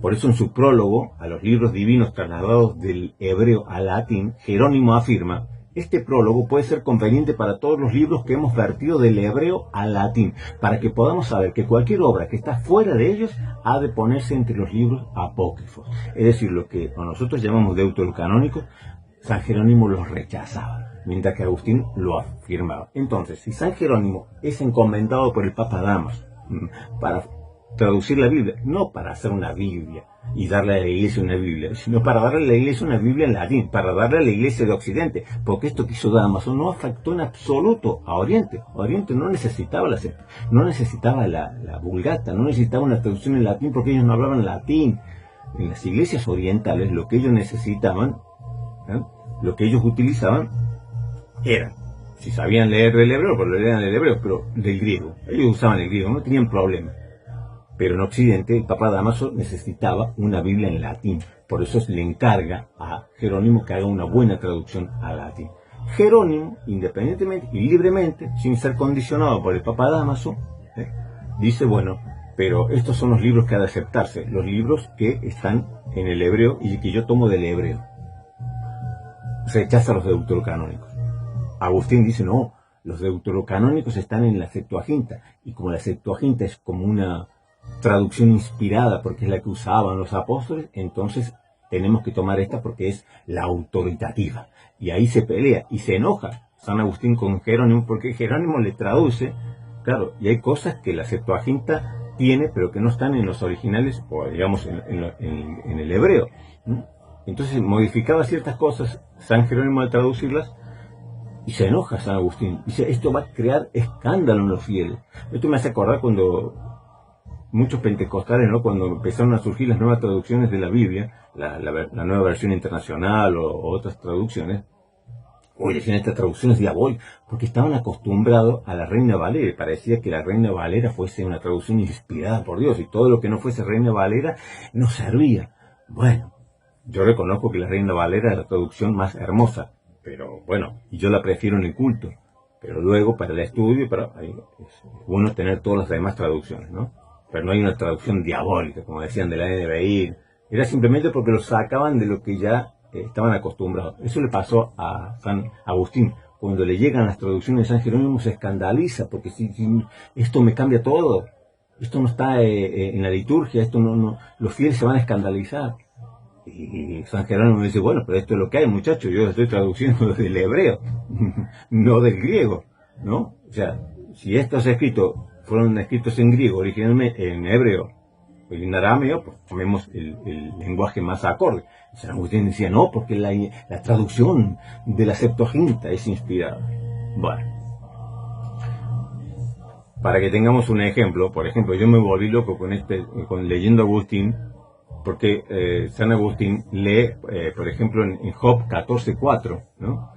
Por eso en su prólogo a los libros divinos trasladados del hebreo al latín, Jerónimo afirma: este prólogo puede ser conveniente para todos los libros que hemos vertido del hebreo al latín, para que podamos saber que cualquier obra que está fuera de ellos ha de ponerse entre los libros apócrifos. Es decir, lo que nosotros llamamos deuterocanónicos, San Jerónimo los rechazaba, mientras que Agustín lo afirmaba. Entonces, si San Jerónimo es encomendado por el Papa Damaso para traducir la Biblia, no para hacer una Biblia y darle a la Iglesia una Biblia, sino para darle a la Iglesia una Biblia en latín, para darle a la Iglesia de Occidente, porque esto que hizo Damaso no afectó en absoluto a Oriente. Oriente no necesitaba la Vulgata, no necesitaba una traducción en latín, porque ellos no hablaban latín. En las iglesias orientales lo que ellos necesitaban, lo que ellos utilizaban era, si sabían leer el hebreo, pues lo leían el hebreo, pero del griego. Ellos usaban el griego, no tenían problema. Pero en Occidente el Papa Damaso necesitaba una Biblia en latín. Por eso le encarga a Jerónimo que haga una buena traducción al latín. Jerónimo, independientemente y libremente, sin ser condicionado por el Papa Damaso, dice, bueno, pero estos son los libros que ha de aceptarse, los libros que están en el hebreo y que yo tomo del hebreo. Rechaza los deuterocanónicos. Agustín dice, no, los deuterocanónicos están en la Septuaginta, y como la Septuaginta es como una traducción inspirada porque es la que usaban los apóstoles, entonces tenemos que tomar esta porque es la autoritativa. Y ahí se pelea y se enoja San Agustín con Jerónimo, porque Jerónimo le traduce, claro, y hay cosas que la Septuaginta tiene pero que no están en los originales, o digamos en el hebreo. Entonces modificaba ciertas cosas San Jerónimo al traducirlas, y se enoja San Agustín. Dice, esto va a crear escándalo en los fieles. Esto me hace acordar cuando muchos pentecostales, ¿no?, cuando empezaron a surgir las nuevas traducciones de la Biblia, la nueva versión internacional o otras traducciones, Oye, decían, esta traducción es diabólica, porque estaban acostumbrados a la Reina Valera, y parecía que la Reina Valera fuese una traducción inspirada por Dios, y todo lo que no fuese Reina Valera no servía. Bueno, yo reconozco que la Reina Valera es la traducción más hermosa, pero bueno, y yo la prefiero en el culto. Pero luego, para el estudio, es bueno tener todas las demás traducciones, ¿no? Pero no hay una traducción diabólica, como decían de la NBI. Era simplemente porque lo sacaban de lo que ya estaban acostumbrados. Eso le pasó a San Agustín. Cuando le llegan las traducciones de San Jerónimo se escandaliza, porque si esto me cambia todo. Esto no está en la liturgia, esto no, los fieles se van a escandalizar. Y San Jerónimo dice, bueno, pero esto es lo que hay, muchachos, yo estoy traduciendo del hebreo, no del griego, ¿no? O sea, si estos escritos fueron escritos en griego, originalmente en hebreo, o en arameo, pues tomemos el lenguaje más acorde. San Agustín decía, no, porque la traducción de la Septuaginta es inspirada. Bueno, para que tengamos un ejemplo, por ejemplo, yo me volví loco con leyendo Agustín, porque San Agustín lee, por ejemplo, en Job 14:4, ¿no?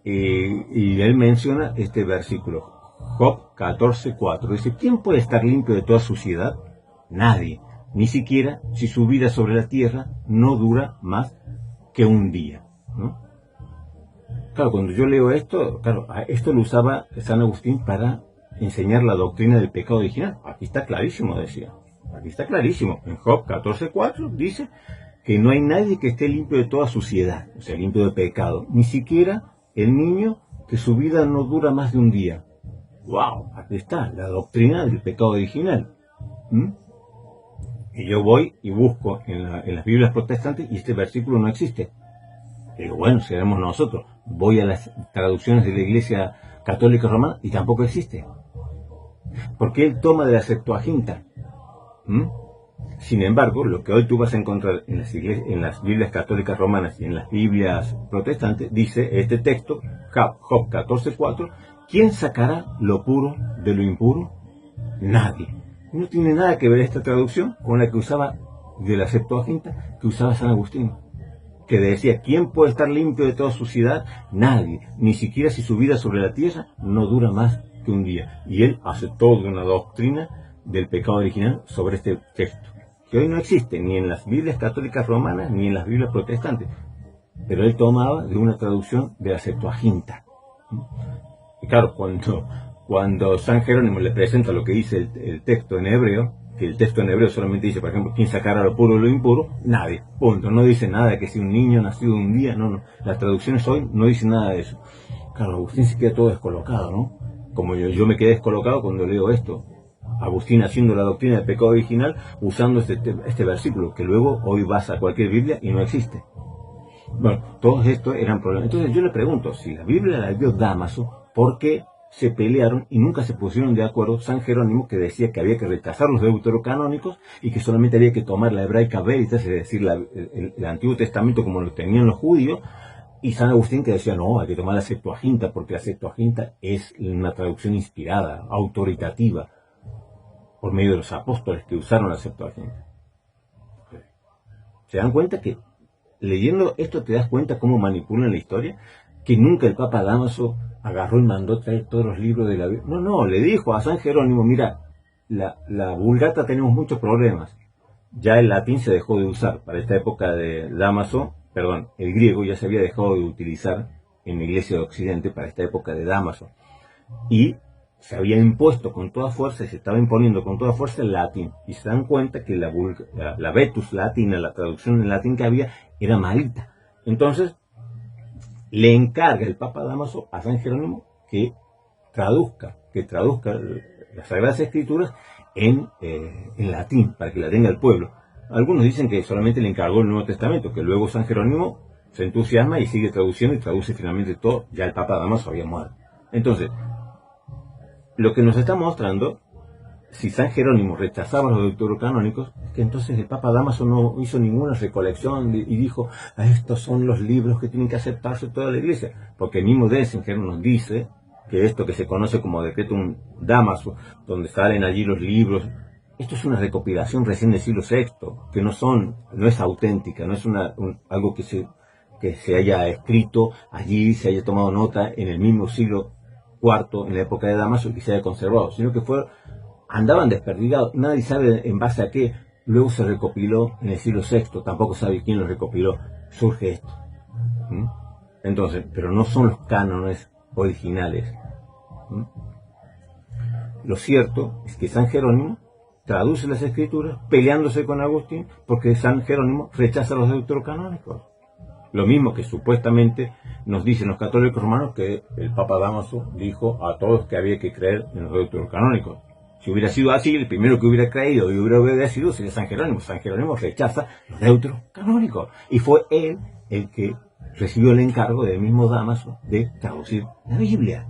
Y él menciona este versículo, Job 14:4. Dice, ¿quién puede estar limpio de toda suciedad? Nadie, ni siquiera si su vida sobre la tierra no dura más que un día, ¿no? Claro, cuando yo leo esto, claro, esto lo usaba San Agustín para enseñar la doctrina del pecado original. Aquí está clarísimo, decía. Aquí está clarísimo. En Job 14:4 dice que no hay nadie que esté limpio de toda suciedad, o sea, limpio de pecado. Ni siquiera el niño que su vida no dura más de un día. ¡Wow! Aquí está, la doctrina del pecado original. Y yo voy y busco en las Biblias protestantes y este versículo no existe. Digo, bueno, seremos nosotros. Voy a las traducciones de la Iglesia Católica Romana y tampoco existe. Porque él toma de la Septuaginta. Sin embargo, lo que hoy tú vas a encontrar en las Biblias católicas romanas y en las Biblias protestantes, dice este texto, Job 14:4, ¿quién sacará lo puro de lo impuro? Nadie. No tiene nada que ver esta traducción con la que usaba de la Septuaginta, que usaba San Agustín, que decía, ¿quién puede estar limpio de toda suciedad? Nadie, ni siquiera si su vida sobre la tierra no dura más que un día. Y él hace toda una doctrina del pecado original sobre este texto, que hoy no existe ni en las Biblias católicas romanas ni en las Biblias protestantes, pero él tomaba de una traducción de la Septuaginta. Y claro, cuando San Jerónimo le presenta lo que dice el texto en hebreo, que el texto en hebreo solamente dice, por ejemplo, ¿quién sacará lo puro de lo impuro? Nadie, punto. No dice nada de que si un niño nacido un día, no. Las traducciones hoy no dicen nada de eso. Claro, Agustín se queda todo descolocado, ¿no? Como yo me quedé descolocado cuando leo esto. Agustín haciendo la doctrina del pecado original usando este versículo, que luego hoy vas a cualquier Biblia y no existe. Bueno, todos estos eran problemas. Entonces yo le pregunto, si la Biblia la dio Dámaso, ¿por qué se pelearon y nunca se pusieron de acuerdo San Jerónimo, que decía que había que rechazar los deuterocanónicos y que solamente había que tomar la hebraica veritas, es decir, el Antiguo Testamento como lo tenían los judíos, y San Agustín que decía, no, hay que tomar la Septuaginta, porque la Septuaginta es una traducción inspirada, autoritativa, por medio de los apóstoles que usaron la Septuaginta. ¿Se dan cuenta que leyendo esto te das cuenta cómo manipulan la historia? Que nunca el Papa Dámaso agarró y mandó traer todos los libros de la Biblia. No, le dijo a San Jerónimo, mira, la Vulgata tenemos muchos problemas. Ya el latín se dejó de usar para esta época de Dámaso, el griego ya se había dejado de utilizar en la Iglesia de Occidente para esta época de Dámaso. Y se había impuesto con toda fuerza, y se estaba imponiendo con toda fuerza el latín. Y se dan cuenta que la Vetus latina, la traducción en latín que había, era malita. Entonces, le encarga el Papa Dámaso a San Jerónimo que traduzca las Sagradas Escrituras en latín, para que la tenga el pueblo. Algunos dicen que solamente le encargó el Nuevo Testamento, que luego San Jerónimo se entusiasma y sigue traduciendo y traduce finalmente todo. Ya el Papa Dámaso había muerto. Entonces, lo que nos está mostrando, si San Jerónimo rechazaba los deuterocanónicos, es que entonces el Papa Dámaso no hizo ninguna recolección y dijo, estos son los libros que tienen que aceptarse toda la Iglesia, porque el mismo Denzinger nos dice que esto que se conoce como Decretum Dámaso, donde salen allí los libros, esto es una recopilación recién del siglo VI, que no es auténtica, no es algo que que se haya escrito allí, se haya tomado nota en el mismo siglo IV, en la época de Dámaso, y se haya conservado, sino que andaban desperdigados, nadie sabe en base a qué. Luego se recopiló en el siglo VI, tampoco sabe quién lo recopiló, surge esto. Entonces, pero no son los cánones originales. Lo cierto es que San Jerónimo traduce las escrituras peleándose con Agustín, porque San Jerónimo rechaza los deuterocanónicos. Lo mismo que supuestamente nos dicen los católicos romanos, que el Papa Dámaso dijo a todos que había que creer en los deuterocanónicos. Si hubiera sido así, el primero que hubiera creído y hubiera obedecido sería San Jerónimo. San Jerónimo rechaza los deuterocanónicos. Y fue él el que recibió el encargo del mismo Dámaso de traducir la Biblia.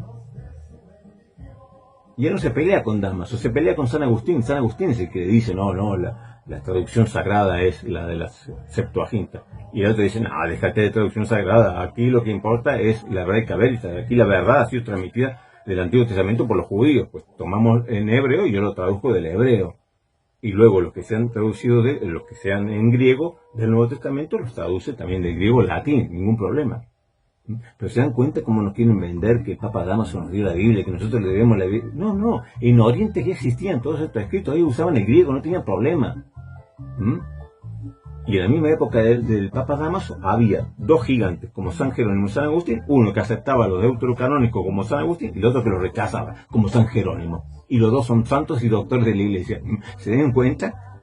Y él no se pelea con Dámaso, se pelea con San Agustín. San Agustín es el que dice, no, la traducción sagrada es la de la Septuaginta. Y el otro dice, no, déjate de traducción sagrada, aquí lo que importa es la Hebraica Veritas, aquí la verdad ha sido transmitida del Antiguo Testamento por los judíos, pues tomamos en hebreo y yo lo traduzco del hebreo. Y luego los que sean traducidos, los que sean en griego del Nuevo Testamento, los traduce también del griego al latín, ningún problema. Pero se dan cuenta cómo nos quieren vender que el Papa Dámaso nos dio la Biblia, que nosotros le debemos la Biblia. No, en Oriente ya existían todos estos escritos, ahí usaban el griego, no tenían problema. Y en la misma época del Papa Dámaso había dos gigantes, como San Jerónimo y San Agustín, uno que aceptaba los deuterocanónicos como San Agustín, y el otro que los rechazaba, como San Jerónimo. Y los dos son santos y doctores de la Iglesia. ¿Se dan cuenta?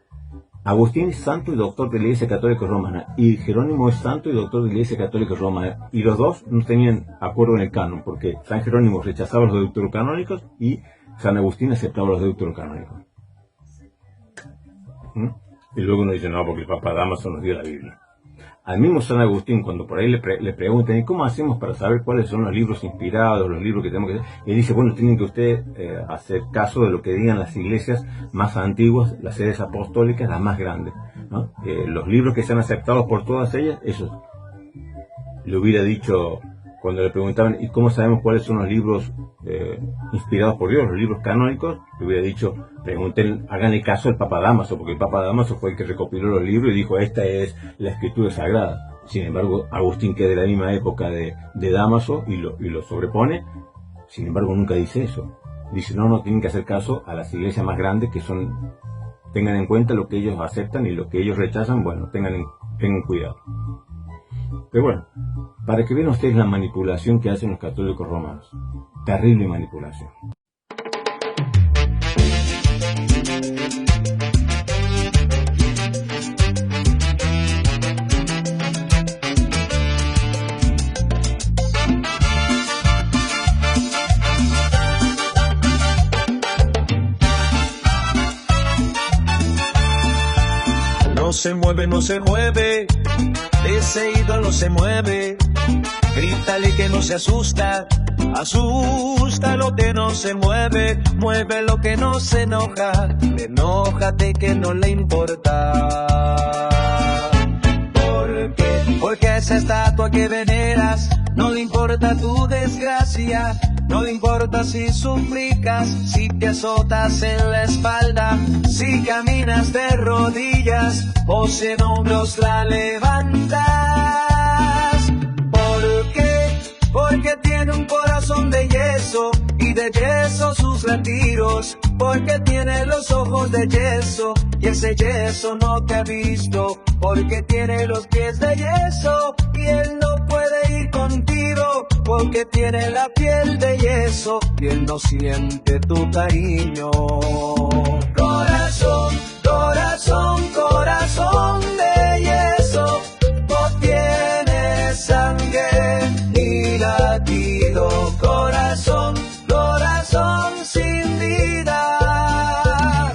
Agustín es santo y doctor de la Iglesia Católica Romana, y Jerónimo es santo y doctor de la Iglesia Católica Romana, y los dos no tenían acuerdo en el canon, porque San Jerónimo rechazaba los deuterocanónicos y San Agustín aceptaba los deuterocanónicos. Y luego uno dice, no, porque el Papa Dámaso nos dio la Biblia. Al mismo San Agustín, cuando por ahí le preguntan, ¿y cómo hacemos para saber cuáles son los libros inspirados, los libros que tenemos que hacer? Y él dice, bueno, tienen que ustedes hacer caso de lo que digan las iglesias más antiguas, las sedes apostólicas, las más grandes, ¿no? Los libros que sean aceptados por todas ellas, esos. Le hubiera dicho, cuando le preguntaban, ¿y cómo sabemos cuáles son los libros inspirados por Dios, los libros canónicos? Le hubiera dicho, háganle caso al Papa Dámaso, porque el Papa Dámaso fue el que recopiló los libros y dijo, esta es la escritura sagrada. Sin embargo, Agustín, que es de la misma época de Dámaso, y lo sobrepone, sin embargo nunca dice eso. Dice, no, tienen que hacer caso a las iglesias más grandes, que tengan en cuenta lo que ellos aceptan y lo que ellos rechazan, bueno, tengan cuidado. Pero bueno, para que vean ustedes la manipulación que hacen los católicos romanos. Terrible manipulación. No se mueve, no se mueve, ese ídolo se mueve. Grítale que no se asusta, asusta lo que no se mueve, mueve lo que no se enoja, enójate que no le importa. ¿Por qué? Porque esa estatua que veneras no le importa tu desgracia, no le importa si suplicas, si te azotas en la espalda, si caminas de rodillas o si en hombros la levantas. ¿Por qué? Porque tiene un corazón de yeso y de yeso sus latidos, porque tiene los ojos de yeso y ese yeso no te ha visto, porque tiene los pies de yeso y él no puede ir contigo, porque tiene la piel de yeso y él no siente tu cariño. Corazón, corazón, corazón de yeso, no tiene sangre ni latido. Corazón, corazón sin vida,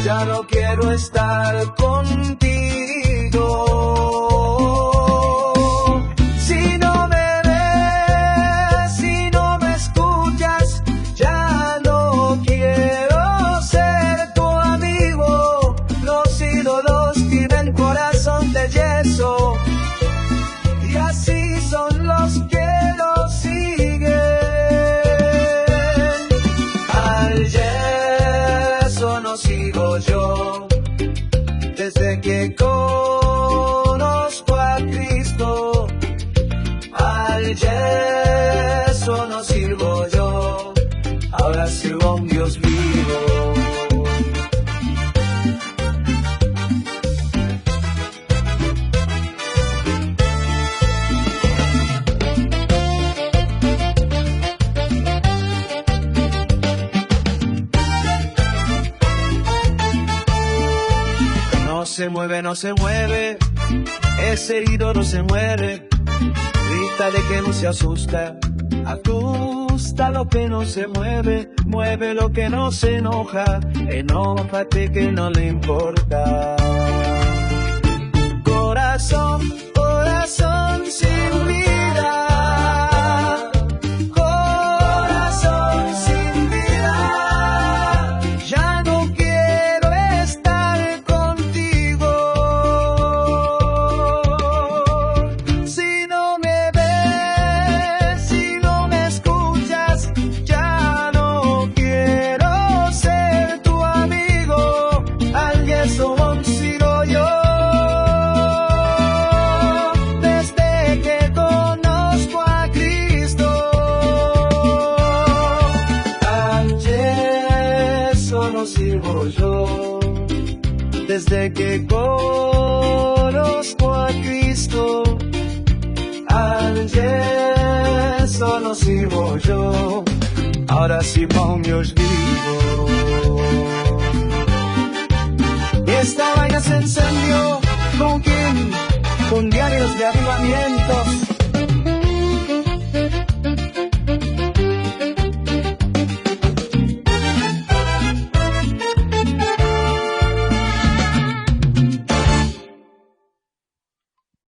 ya no quiero estar contigo. Si no me ves, si no me escuchas, ya no quiero ser tu amigo. Los ídolos tienen corazón de yeso y así son los que lo siguen. Al yeso no sigo yo, desde que sirvo a un Dios vivo. No se mueve, no se mueve, ese herido no se muere. Grítale que no se asusta, asusta lo que no se mueve, mueve lo que no se enoja, enójate que no le importa. Corazón, corazón sin vida, corazón sin vida, ya no quiero estar contigo. Si no me ves, si no me escuchas, ya no quiero ser tu amigo. Alguien son sigo yo. Desde que conozco a Cristo, al Yeso no sirvo yo. Desde que conozco a Cristo, al Yeso no sirvo yo. Ahora sirvo a un Dios vivo. Esta vaina se encendió. ¿Con quién? Con diarios de avivamientos.